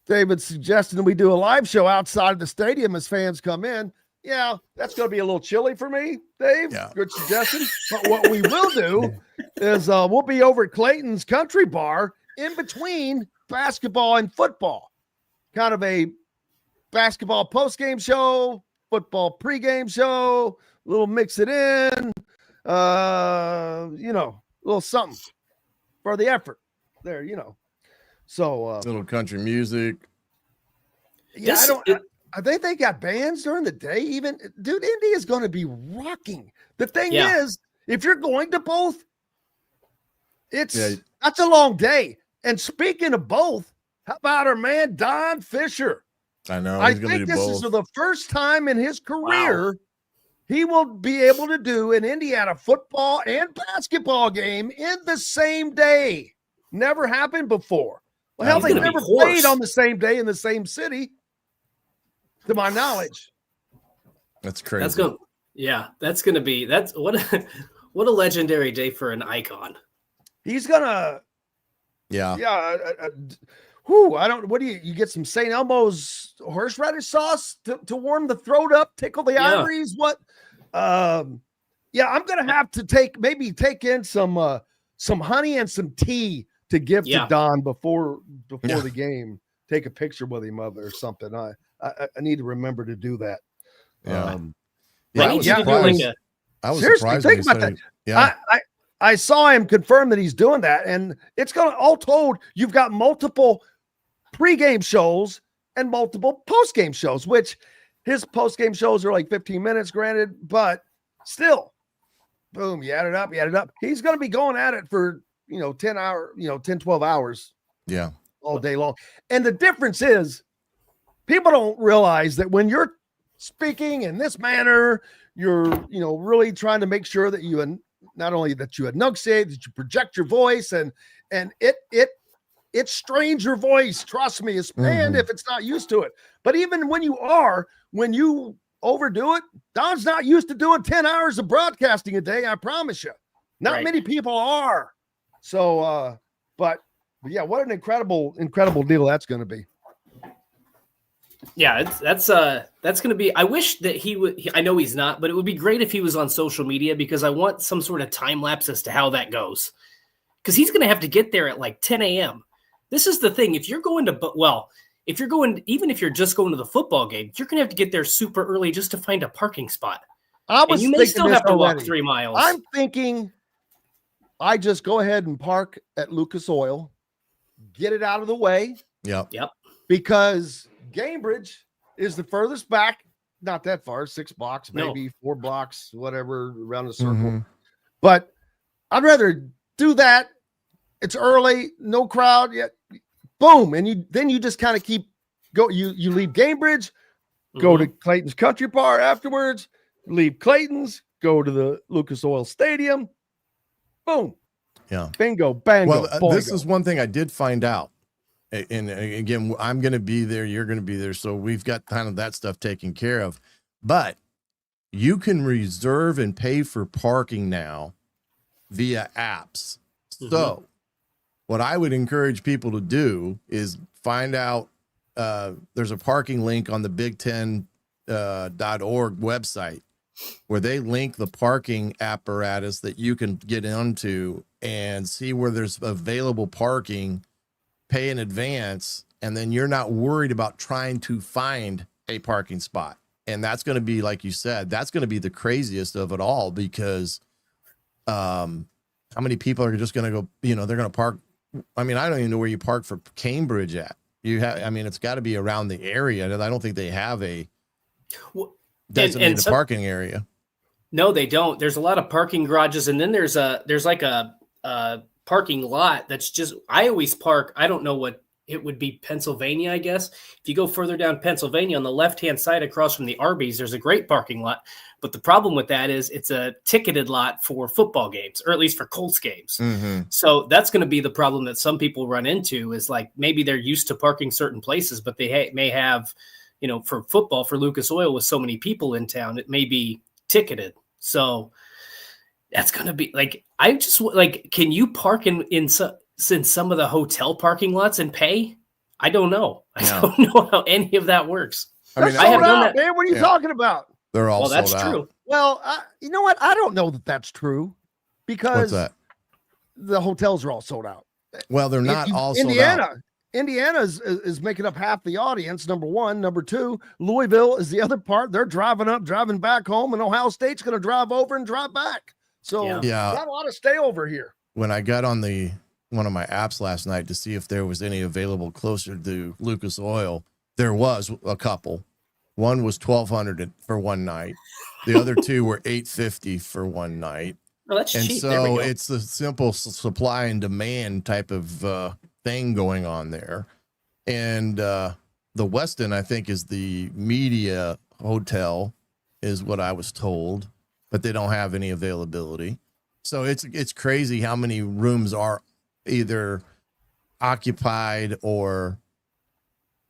Speaker 5: David's suggesting we do a live show outside of the stadium as fans come in. Yeah, that's going to be a little chilly for me, Dave.
Speaker 8: Yeah.
Speaker 5: Good suggestion. But what we will do is we'll be over at Clayton's Country Bar in between basketball and football. Kind of a basketball post-game show, football pregame show, a little mix it in. A little something for the effort there, So
Speaker 8: little country music.
Speaker 5: Yeah, I think they got bands during the day. Even dude, Indy is going to be rocking. The thing is, if you're going to both, that's a long day. And speaking of both, how about our man Don Fisher?
Speaker 8: I know.
Speaker 5: I think this is the first time in his career he will be able to do an Indiana football and basketball game in the same day. Never happened before. Well, hell, they never played on the same day in the same city, to my knowledge.
Speaker 8: That's crazy.
Speaker 9: That's gonna be what a legendary day for an icon.
Speaker 5: He's gonna.
Speaker 8: Yeah.
Speaker 5: What do you get some St. Elmo's horseradish sauce to warm the throat up, tickle the arteries? What? I'm gonna have to take in some honey and some tea to give to Don before the game. Take a picture with him of it or something. I need to remember to do that.
Speaker 8: Yeah.
Speaker 5: I was surprised. Think about that. Yeah. I saw him confirm that he's doing that, and it's all told. You've got multiple pregame shows and multiple postgame shows, which his postgame shows are like 15 minutes, granted, but still, boom, you add it up. He's going to be going at it for 10 hours, 10, 12 hours.
Speaker 8: Yeah.
Speaker 5: All day long. And the difference is people don't realize that when you're speaking in this manner, you're, really trying to make sure that you not only that you enunciate, that you project your voice, and it strains your voice. Trust me, and if it's not used to it. But even when you overdo it, Don's not used to doing 10 hours of broadcasting a day. I promise you, not many people are. So, but yeah, what an incredible deal that's going to be.
Speaker 9: Yeah, that's going to be. I wish that he would. I know he's not, but it would be great if he was on social media because I want some sort of time lapse as to how that goes. Because he's going to have to get there at like 10 a.m. This is the thing. If you're going even if you're just going to the football game, you're going to have to get there super early just to find a parking spot. You may still have to walk 3 miles.
Speaker 5: I'm thinking I just go ahead and park at Lucas Oil, get it out of the way.
Speaker 8: Yep.
Speaker 5: Because Cambridge is the furthest back, not that far, 6 blocks, maybe 4 blocks, whatever, around the circle. But I'd rather do that. It's early, no crowd yet. Boom. And then you just kind of keep go. You leave Cambridge, go to Clayton's Country Bar afterwards, leave Clayton's, go to the Lucas Oil Stadium. Boom.
Speaker 8: Yeah.
Speaker 5: Bingo, bango.
Speaker 8: Well, this is one thing I did find out. And again, I'm going to be there. You're going to be there. So we've got kind of that stuff taken care of. But you can reserve and pay for parking now via apps. So What I would encourage people to do is find out. There's a parking link on the Big10.org website where they link the parking apparatus that you can get into and see where there's available parking, pay in advance, and then you're not worried about trying to find a parking spot. And that's going to be, like you said, that's going to be the craziest of it all, because how many people are just going to go, they're going to park. I mean, I don't even know where you park for Cambridge at. It's got to be around the area. I don't think they have a designated parking area.
Speaker 9: No, they don't. There's a lot of parking garages, and then there's like a parking lot that's just. I always park. I don't know what it would be, Pennsylvania, I guess. If you go further down Pennsylvania on the left-hand side across from the Arby's, there's a great parking lot. But the problem with that is it's a ticketed lot for football games, or at least for Colts games.
Speaker 8: Mm-hmm.
Speaker 9: So that's going to be the problem that some people run into, is like maybe they're used to parking certain places, but they may have, for football, for Lucas Oil with so many people in town, it may be ticketed. So that's going to be like, I just like, can you park in some of the hotel parking lots and pay? I don't know. I don't know how any of that works.
Speaker 5: I have done that. Man, what are you talking about?
Speaker 8: They're all
Speaker 9: that's
Speaker 8: sold
Speaker 9: true.
Speaker 8: out.
Speaker 5: Well, you know what? I don't know that that's true, because
Speaker 8: What's that?
Speaker 5: The hotels are all sold out.
Speaker 8: Well, they're not all sold out.
Speaker 5: Indiana is making up half the audience, number one. Number two, Louisville is the other part. They're driving up, driving back home, and Ohio State's going to drive over and drive back. So not a lot of stay over here.
Speaker 8: When I got on one of my apps last night to see if there was any available closer to Lucas Oil, there was a couple. One was $1,200 for one night. The other two were $850 for one night.
Speaker 9: Oh, that's
Speaker 8: and
Speaker 9: cheap.
Speaker 8: So it's a simple supply and demand type of thing going on there. And the Westin, I think, is the media hotel, is what I was told, but they don't have any availability. So it's crazy how many rooms are either occupied or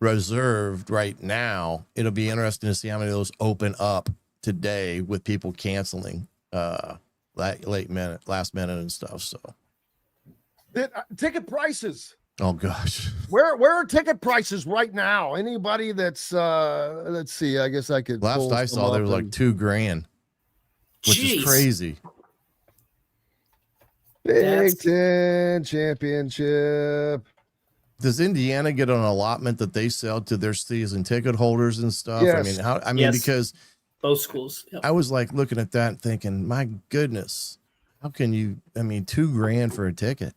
Speaker 8: reserved right now. It'll be interesting to see how many of those open up today with people canceling last minute and stuff. So
Speaker 5: ticket prices.
Speaker 8: Oh gosh.
Speaker 5: Where are ticket prices right now? Anybody that's let's see, I guess I could.
Speaker 8: Last I saw there was like $2,000, which is crazy.
Speaker 5: Big Ten championship.
Speaker 8: Does Indiana get an allotment that they sell to their season ticket holders and stuff?
Speaker 5: Yes.
Speaker 8: Because
Speaker 9: both schools. Yep.
Speaker 8: I was like looking at that and thinking, my goodness, how can you? $2,000 for a ticket.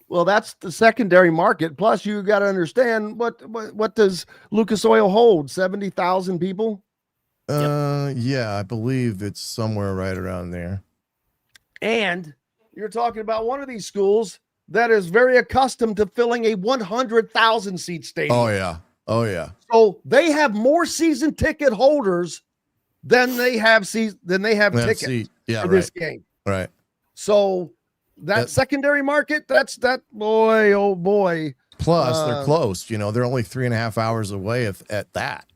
Speaker 5: Well, that's the secondary market. Plus, you got to understand what does Lucas Oil hold? 70,000 people.
Speaker 8: Yeah, I believe it's somewhere right around there.
Speaker 5: And you're talking about one of these schools that is very accustomed to filling a 100,000 seat stadium.
Speaker 8: Oh yeah.
Speaker 5: So they have more season ticket holders than they have tickets for this game.
Speaker 8: Right.
Speaker 5: So that secondary market, that's that boy, oh boy.
Speaker 8: Plus, they're close. They're only 3.5 hours away at that.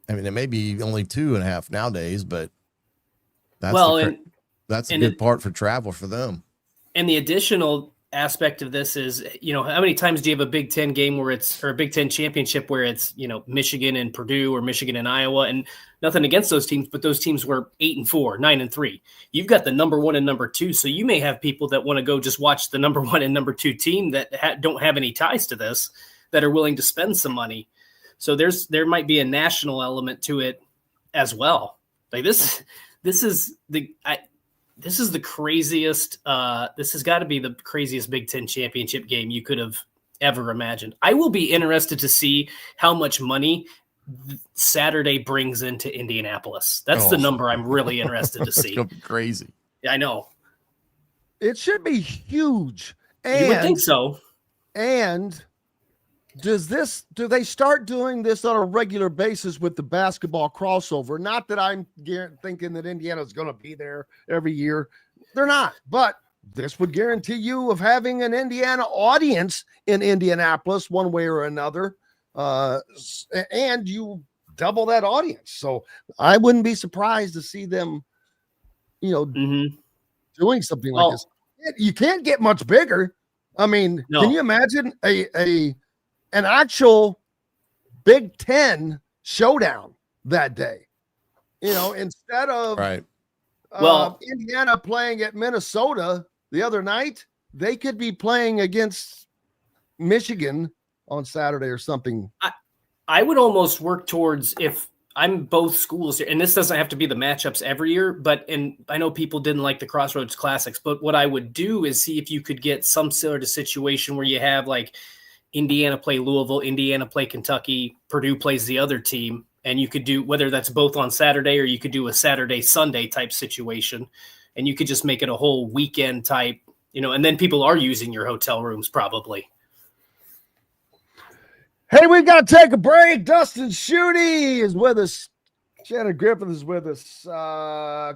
Speaker 8: It may be only 2.5 nowadays, but that's a good part for travel for them.
Speaker 9: And the additional aspect of this is, how many times do you have a Big Ten game or a Big Ten championship where it's, Michigan and Purdue or Michigan and Iowa, and nothing against those teams, but those teams were 8-4, 9-3. You've got the number 1 and number 2. So you may have people that want to go just watch the number 1 and number 2 team that don't have any ties to this, that are willing to spend some money. So there might be a national element to it as well. Like this is the craziest. This has got to be the craziest Big Ten championship game you could have ever imagined. I will be interested to see how much money Saturday brings into Indianapolis. That's the number I'm really interested to see.
Speaker 8: It's gonna be crazy.
Speaker 9: I know.
Speaker 5: It should be huge.
Speaker 9: You would think so.
Speaker 5: And do they start doing this on a regular basis with the basketball crossover? Not that I'm thinking that Indiana's going to be there every year. They're not. But this would guarantee you of having an Indiana audience in Indianapolis one way or another. And you double that audience. So I wouldn't be surprised to see them, doing something like this. You can't get much bigger. I mean,
Speaker 9: No.
Speaker 5: Can you imagine an actual Big Ten showdown that day? Instead of Indiana playing at Minnesota the other night, they could be playing against Michigan on Saturday or something.
Speaker 9: I would almost work towards, if I'm both schools here, and this doesn't have to be the matchups every year, and I know people didn't like the Crossroads Classics, but what I would do is see if you could get some sort of situation where you have like Indiana play Louisville, Indiana play Kentucky, Purdue plays the other team, and you could do, whether that's both on Saturday or you could do a Saturday-Sunday type situation, and you could just make it a whole weekend type, and then people are using your hotel rooms probably.
Speaker 5: Hey, we've got to take a break. Dustin Schutte is with us. Shannon Griffith is with us.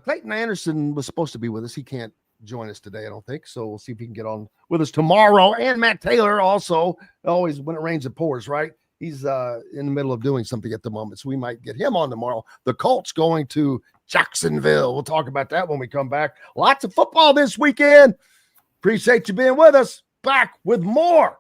Speaker 5: Clayton Anderson was supposed to be with us. He can't join us today, I don't think. So we'll see if he can get on with us tomorrow. And Matt Taylor also. Always when it rains, it pours, right? He's in the middle of doing something at the moment. So we might get him on tomorrow. The Colts going to Jacksonville. We'll talk about that when we come back. Lots of football this weekend. Appreciate you being with us. Back with more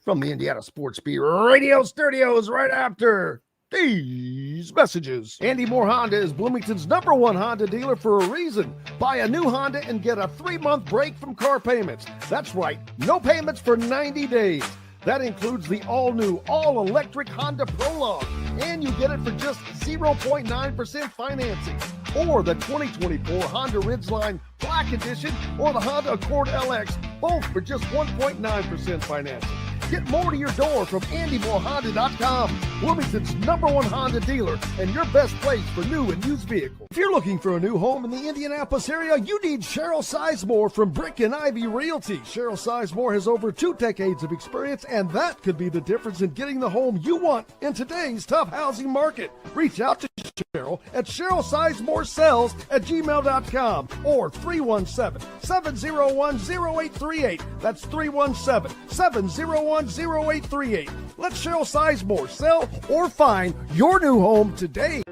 Speaker 5: from the Indiana Sports Beat Radio Studios right after these messages. Andy Moore Honda is Bloomington's #1 Honda dealer for a reason. Buy a new Honda and get a 3-month break from car payments. That's right, no payments for 90 days. That includes the all-new, all-electric Honda Prologue, and you get it for just 0.9% financing. Or the 2024 Honda Ridgeline Black Edition or the Honda Accord LX, both for just 1.9% financing. Get more to your door from AndyMooreHonda.com, Bloomington's #1 Honda dealer and your best place for new and used vehicles. If you're looking for a new home in the Indianapolis area, you need Cheryl Sizemore from Brick and Ivy Realty. Cheryl Sizemore has over 2 decades of experience, and that could be the difference in getting the home you want in today's tough housing market. Reach out to Cheryl at CherylSizemooreSells@gmail.com or 317-701-0838. That's 317-701-0838. Let Cheryl Sizemore sell or find your new home today.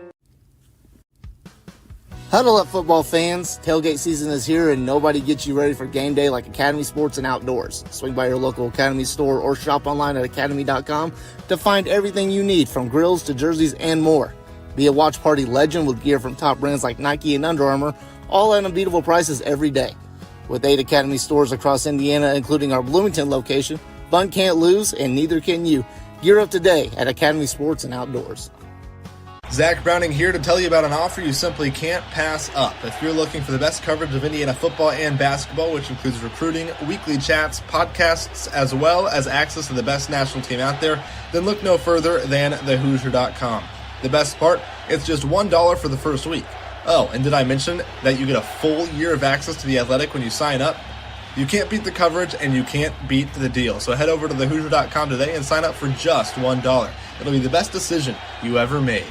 Speaker 6: Huddle up, football fans. Tailgate season is here, and nobody gets you ready for game day like Academy Sports and Outdoors. Swing by your local Academy store or shop online at academy.com to find everything you need, from grills to jerseys and more. Be a watch party legend with gear from top brands like Nike and Under Armour, all at unbeatable prices every day. With 8 Academy stores across Indiana, including our Bloomington location, fun can't lose, and neither can you. Gear up today at Academy Sports and Outdoors.
Speaker 7: Zach Browning here to tell you about an offer you simply can't pass up. If you're looking for the best coverage of Indiana football and basketball, which includes recruiting, weekly chats, podcasts, as well as access to the best national team out there, then look no further than thehoosier.com. The best part, it's just $1 for the first week. Oh, and did I mention that you get a full year of access to The Athletic when you sign up? You can't beat the coverage, and you can't beat the deal. So head over to thehoosier.com today and sign up for just $1. It'll be the best decision you ever made.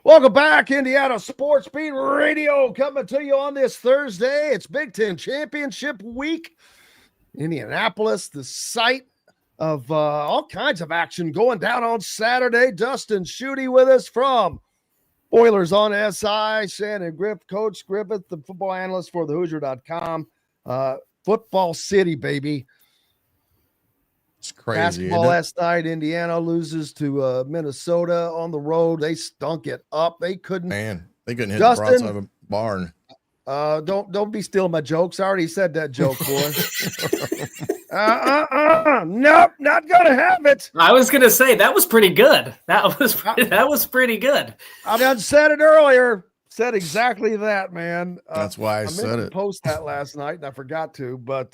Speaker 5: Welcome back, Indiana Sports Beat Radio, coming to you on this Thursday. It's Big Ten Championship Week. Indianapolis, the site of all kinds of action going down on Saturday. Dustin Schutte with us from Oilers on SI. Shannon Griffith, Coach Griffith, the football analyst for thehoosier.com. Football City, baby.
Speaker 8: It's crazy.
Speaker 5: Basketball last night, Indiana loses to Minnesota on the road. They stunk it up. They couldn't.
Speaker 8: Man, they couldn't hit
Speaker 5: Dustin,
Speaker 8: the broadside of a barn.
Speaker 5: Don't be stealing my jokes. I already said that joke, boy. Nope, not gonna have it.
Speaker 9: I was gonna say that was pretty good. That was pretty good.
Speaker 5: I done said it earlier. Said exactly that, man.
Speaker 8: That's why I said it.
Speaker 5: Post that last night, and I forgot to, but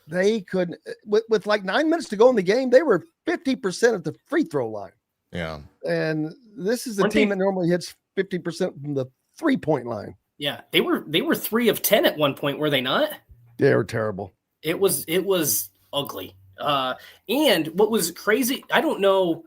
Speaker 5: they couldn't. With like 9 minutes to go in the game, they were 50% at the free throw line.
Speaker 8: Yeah,
Speaker 5: and this is the team that normally hits 50% from the 3-point line.
Speaker 9: Yeah, they were 3 of 10 at one point, were they not?
Speaker 5: They were terrible.
Speaker 9: It was ugly. And what was crazy, I don't know.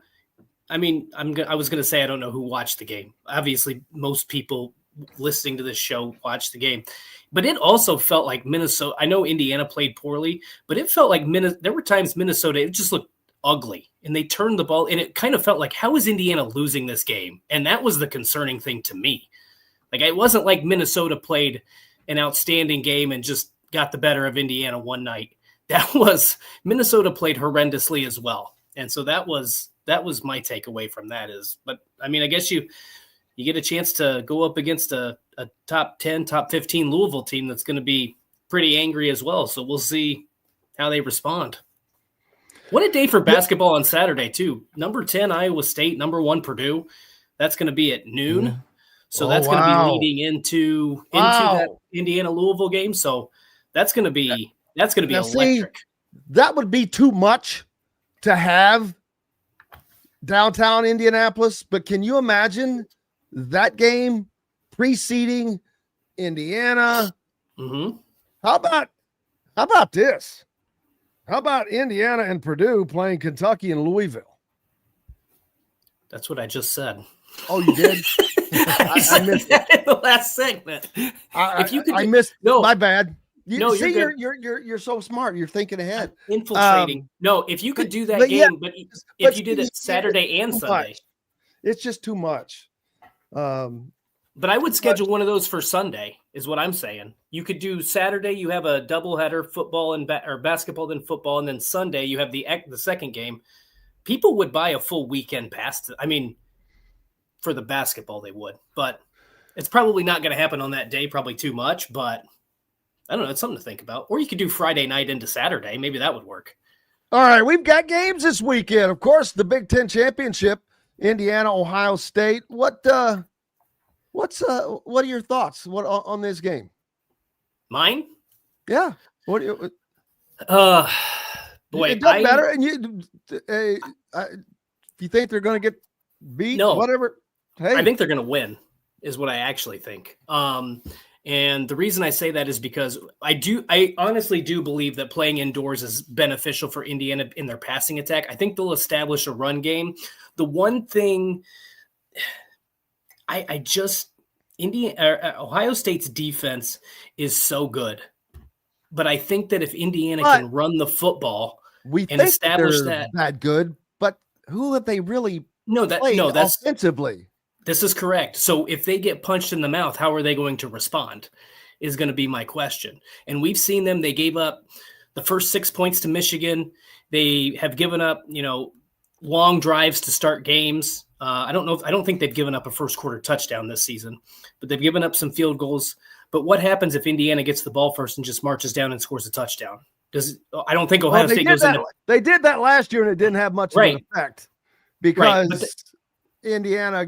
Speaker 9: I mean, I was going to say I don't know who watched the game. Obviously, most people listening to this show watched the game. But it also felt like Minnesota. I know Indiana played poorly, but it felt like there were times Minnesota, it just looked ugly. And they turned the ball, and it kind of felt like, how is Indiana losing this game? And that was the concerning thing to me. Like, it wasn't like Minnesota played an outstanding game and just got the better of Indiana one night. That was Minnesota played horrendously as well. And so that was my takeaway from that but I mean, I guess you get a chance to go up against a top 10, top 15 Louisville team that's going to be pretty angry as well. So we'll see how they respond. What a day for basketball on Saturday too. Number 10, Iowa State, number 1, Purdue. That's going to be at noon. So that's going to be leading into that Indiana Louisville game. So that's going to be electric.
Speaker 5: See, that would be too much to have downtown Indianapolis, but can you imagine that game preceding Indiana?
Speaker 9: Mm-hmm.
Speaker 5: How about this? How about Indiana and Purdue playing Kentucky and Louisville?
Speaker 9: That's what I just said.
Speaker 5: Oh, you did? I missed it
Speaker 9: in the last segment.
Speaker 5: I missed. No, my bad. You're so smart. You're thinking ahead.
Speaker 9: Infiltrating. If you could do that game, but if you did it Saturday and Sunday,
Speaker 5: it's just too much.
Speaker 9: But I would schedule one of those for Sunday, is what I'm saying. You could do Saturday, you have a doubleheader, football or basketball, then football, and then Sunday you have the second game. People would buy a full weekend pass. For the basketball they would, but it's probably not going to happen on that day. Probably too much, but I don't know. It's something to think about. Or you could do Friday night into Saturday. Maybe that would work.
Speaker 5: All right, we've got games this weekend. Of course, the Big Ten Championship, Indiana, Ohio State. What are your thoughts on this game?
Speaker 9: Mine?
Speaker 5: Yeah. What? Boy, it does better. And if you think they're going to get beat, whatever. Hey,
Speaker 9: I think they're going to win, is what I actually think. And the reason I say that is because I honestly do believe that playing indoors is beneficial for Indiana in their passing attack. I think they'll establish a run game. The one thing Ohio State's defense is so good, but I think that if Indiana can run the football and establish that
Speaker 5: good, but who have they really played offensively?
Speaker 9: This is correct. So if they get punched in the mouth, how are they going to respond is going to be my question. And we've seen them. They gave up the first 6 points to Michigan. They have given up, long drives to start games. I don't think they've given up a first quarter touchdown this season, but they've given up some field goals. But what happens if Indiana gets the ball first and just marches down and scores a touchdown? I don't think Ohio State goes into it.
Speaker 5: They did that last year and it didn't have much of an effect because Indiana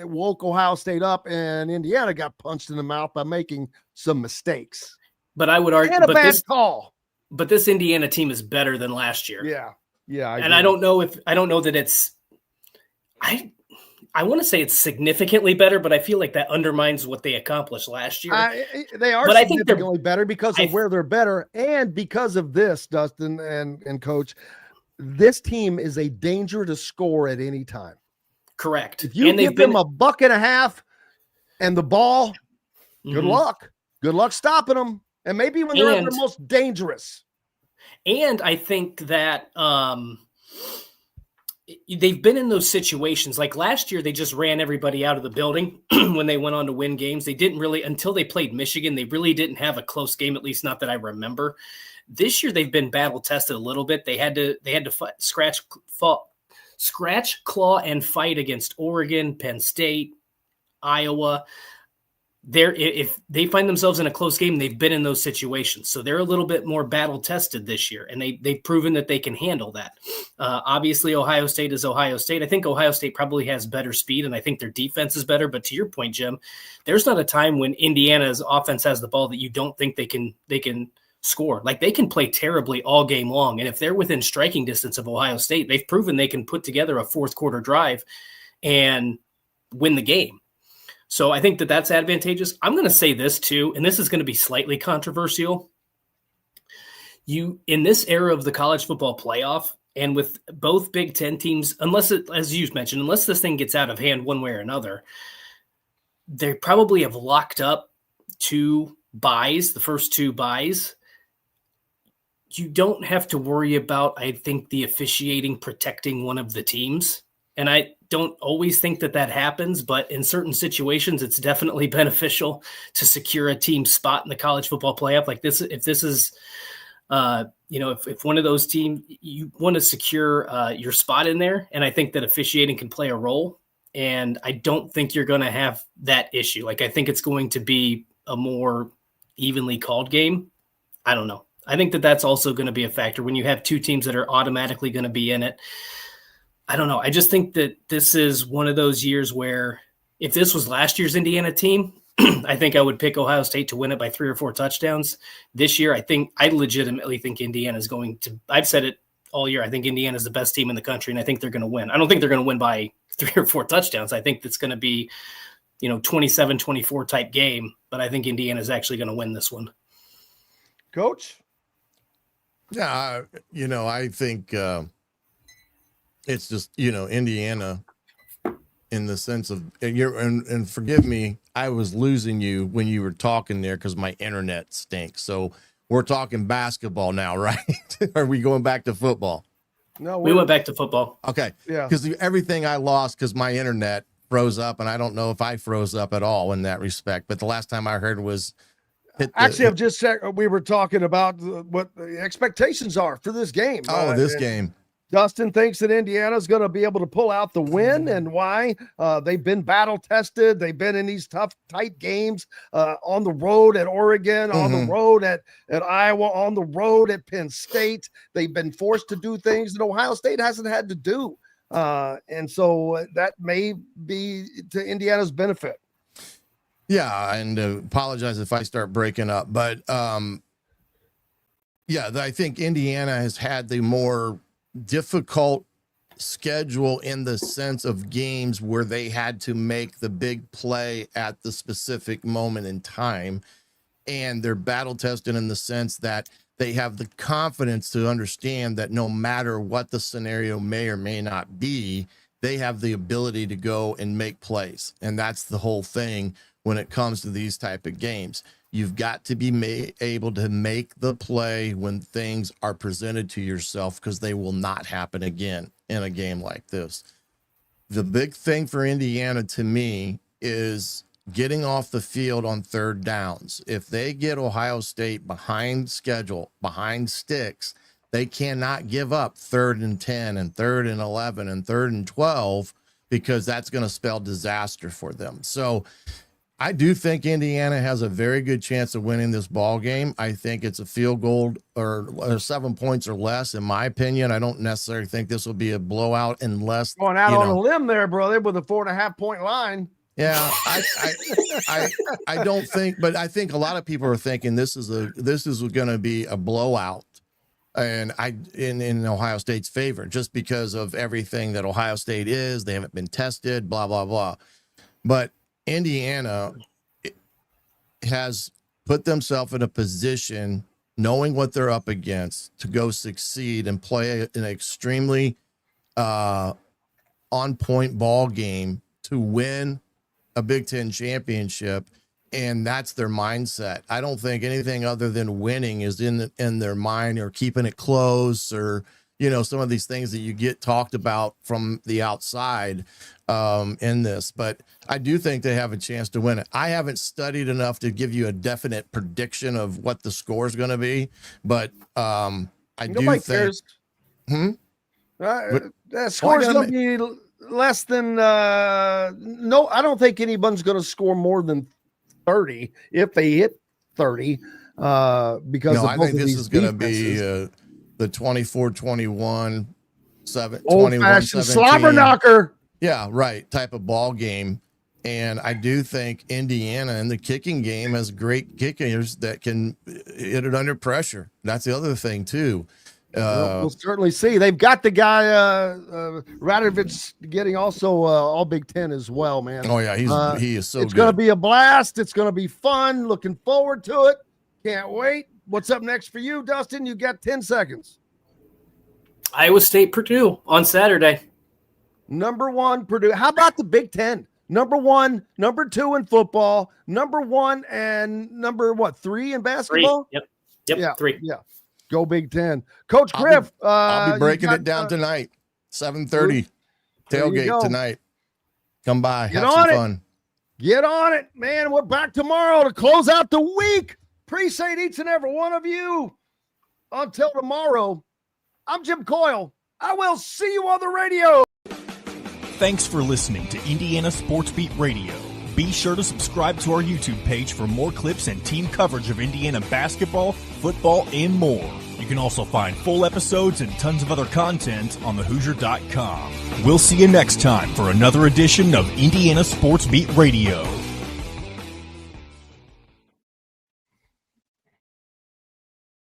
Speaker 5: woke Ohio State up, and Indiana got punched in the mouth by making some mistakes.
Speaker 9: But I would argue,
Speaker 5: and a bad call.
Speaker 9: But this Indiana team is better than last year.
Speaker 5: Yeah.
Speaker 9: I don't know that it's. I want to say it's significantly better, but I feel like that undermines what they accomplished last year.
Speaker 5: They are significantly better because of where they're better, and because of this, Dustin and Coach. This team is a danger to score at any time.
Speaker 9: Correct.
Speaker 5: If you give them a buck and a half and the ball, good luck. Good luck stopping them. And maybe when they're at their most dangerous.
Speaker 9: And I think that they've been in those situations. Like last year, they just ran everybody out of the building when they went on to win games. They didn't really, until they played Michigan, they really didn't have a close game, at least not that I remember. This year, they've been battle tested a little bit. They had to fight, scratch, claw, and fight against Oregon, Penn State, Iowa. If they find themselves in a close game, they've been in those situations. So they're a little bit more battle tested this year, and they've proven that they can handle that. Obviously, Ohio State is Ohio State. I think Ohio State probably has better speed, and I think their defense is better. But to your point, Jim, there's not a time when Indiana's offense has the ball that you don't think they can score. Like they can play terribly all game long. And if they're within striking distance of Ohio State, they've proven they can put together a fourth quarter drive and win the game. So I think that that's advantageous. I'm going to say this too, and this is going to be slightly controversial. In this era of the college football playoff, and with both Big Ten teams, as you mentioned, unless this thing gets out of hand one way or another, they probably have locked up the first two buys. You don't have to worry about, I think, the officiating protecting one of the teams. And don't always think that happens, but in certain situations, it's definitely beneficial to secure a team spot in the college football playoff. Like this, if this is, if one of those teams, you want to secure your spot in there. And I think that officiating can play a role. And I don't think you're going to have that issue. Like, I think it's going to be a more evenly called game. I don't know. I think that that's also going to be a factor when you have two teams that are automatically going to be in it. I don't know. I just think that this is one of those years where if this was last year's Indiana team, I think I would pick Ohio State to win it by 3 or 4 touchdowns. This year, I legitimately think Indiana is going to – I've said it all year. I think Indiana is the best team in the country, and I think they're going to win. I don't think they're going to win by 3 or 4 touchdowns. I think it's going to be, 27-24 type game, but I think Indiana is actually going to win this one.
Speaker 5: Coach?
Speaker 8: Yeah, I think it's just, Indiana in the sense of, and forgive me, I was losing you when you were talking there because my internet stinks. So we're talking basketball now, right? Are we going back to football?
Speaker 5: No,
Speaker 9: we went back to football.
Speaker 8: Okay.
Speaker 5: Yeah.
Speaker 8: Because everything I lost because my internet froze up, and I don't know if I froze up at all in that respect. But the last time I heard was
Speaker 5: I've just said we were talking about what the expectations are for this game.
Speaker 8: This game.
Speaker 5: Dustin thinks that Indiana's going to be able to pull out the win, and why? They've been battle tested. They've been in these tough, tight games on the road at Oregon, on the road at Iowa, on the road at Penn State. They've been forced to do things that Ohio State hasn't had to do. And so that may be to Indiana's benefit.
Speaker 8: Yeah, and apologize if I start breaking up, but I think Indiana has had the more difficult schedule in the sense of games where they had to make the big play at the specific moment in time, and they're battle tested in the sense that they have the confidence to understand that no matter what the scenario may or may not be, they have the ability to go and make plays. And that's the whole thing when it comes to these type of games. You've got to be able to make the play when things are presented to yourself, because they will not happen again in a game like this. The big thing for Indiana to me is getting off the field on third downs. If they get Ohio State behind schedule, behind sticks, they cannot give up 3rd and 10 and 3rd and 11 and 3rd and 12, because that's going to spell disaster for them. So I do think Indiana has a very good chance of winning this ball game. I think it's a field goal or 7 points or less, in my opinion. I don't necessarily think this will be a blowout unless
Speaker 5: going out on a limb there, brother, with a 4.5 point line.
Speaker 8: Yeah, I don't think, but I think a lot of people are thinking this is going to be a blowout, and in Ohio State's favor, just because of everything that Ohio State is. They haven't been tested, blah blah blah, but Indiana has put themselves in a position, knowing what they're up against, to go succeed and play an extremely on-point ball game to win a Big Ten championship, and that's their mindset. I don't think anything other than winning is in their mind, or keeping it close, or some of these things that you get talked about from the outside in this. But I do think they have a chance to win it. I haven't studied enough to give you a definite prediction of what the score is going to be, but
Speaker 5: Nobody cares. That score is going to be less than no. I don't think anyone's going to score more than 30 if they hit 30. Because
Speaker 8: I think this is going to be the 24-21, 21-17
Speaker 5: old-fashioned slobber knocker.
Speaker 8: Yeah, right. Type of ball game. And I do think Indiana in the kicking game has great kickers that can hit it under pressure. That's the other thing too.
Speaker 5: We'll certainly see. They've got the guy Radovich getting also all Big Ten as well, man.
Speaker 8: Oh yeah, he is so.
Speaker 5: It's going to be a blast. It's going to be fun. Looking forward to it. Can't wait. What's up next for you, Dustin? You got 10 seconds.
Speaker 9: Iowa State, Purdue on Saturday.
Speaker 5: Number 1, Purdue. How about the Big Ten? Number 1, number 2 in football. Number 1 and number 3 in basketball?
Speaker 9: 3. Yep.
Speaker 5: Yeah,
Speaker 9: 3.
Speaker 5: Yeah. Go Big Ten. Coach Griff.
Speaker 8: I'll be breaking it down tonight, 7:30. Tailgate tonight. Come by.
Speaker 5: Get
Speaker 8: have some
Speaker 5: on it.
Speaker 8: fun.
Speaker 5: Get on it, man. We're back tomorrow to close out the week. Appreciate each and every one of you. Until tomorrow, I'm Jim Coyle. I will see you on the radio.
Speaker 11: Thanks for listening to Indiana Sports Beat Radio. Be sure to subscribe to our YouTube page for more clips and team coverage of Indiana basketball, football, and more. You can also find full episodes and tons of other content on thehoosier.com. We'll see you next time for another edition of Indiana Sports Beat Radio.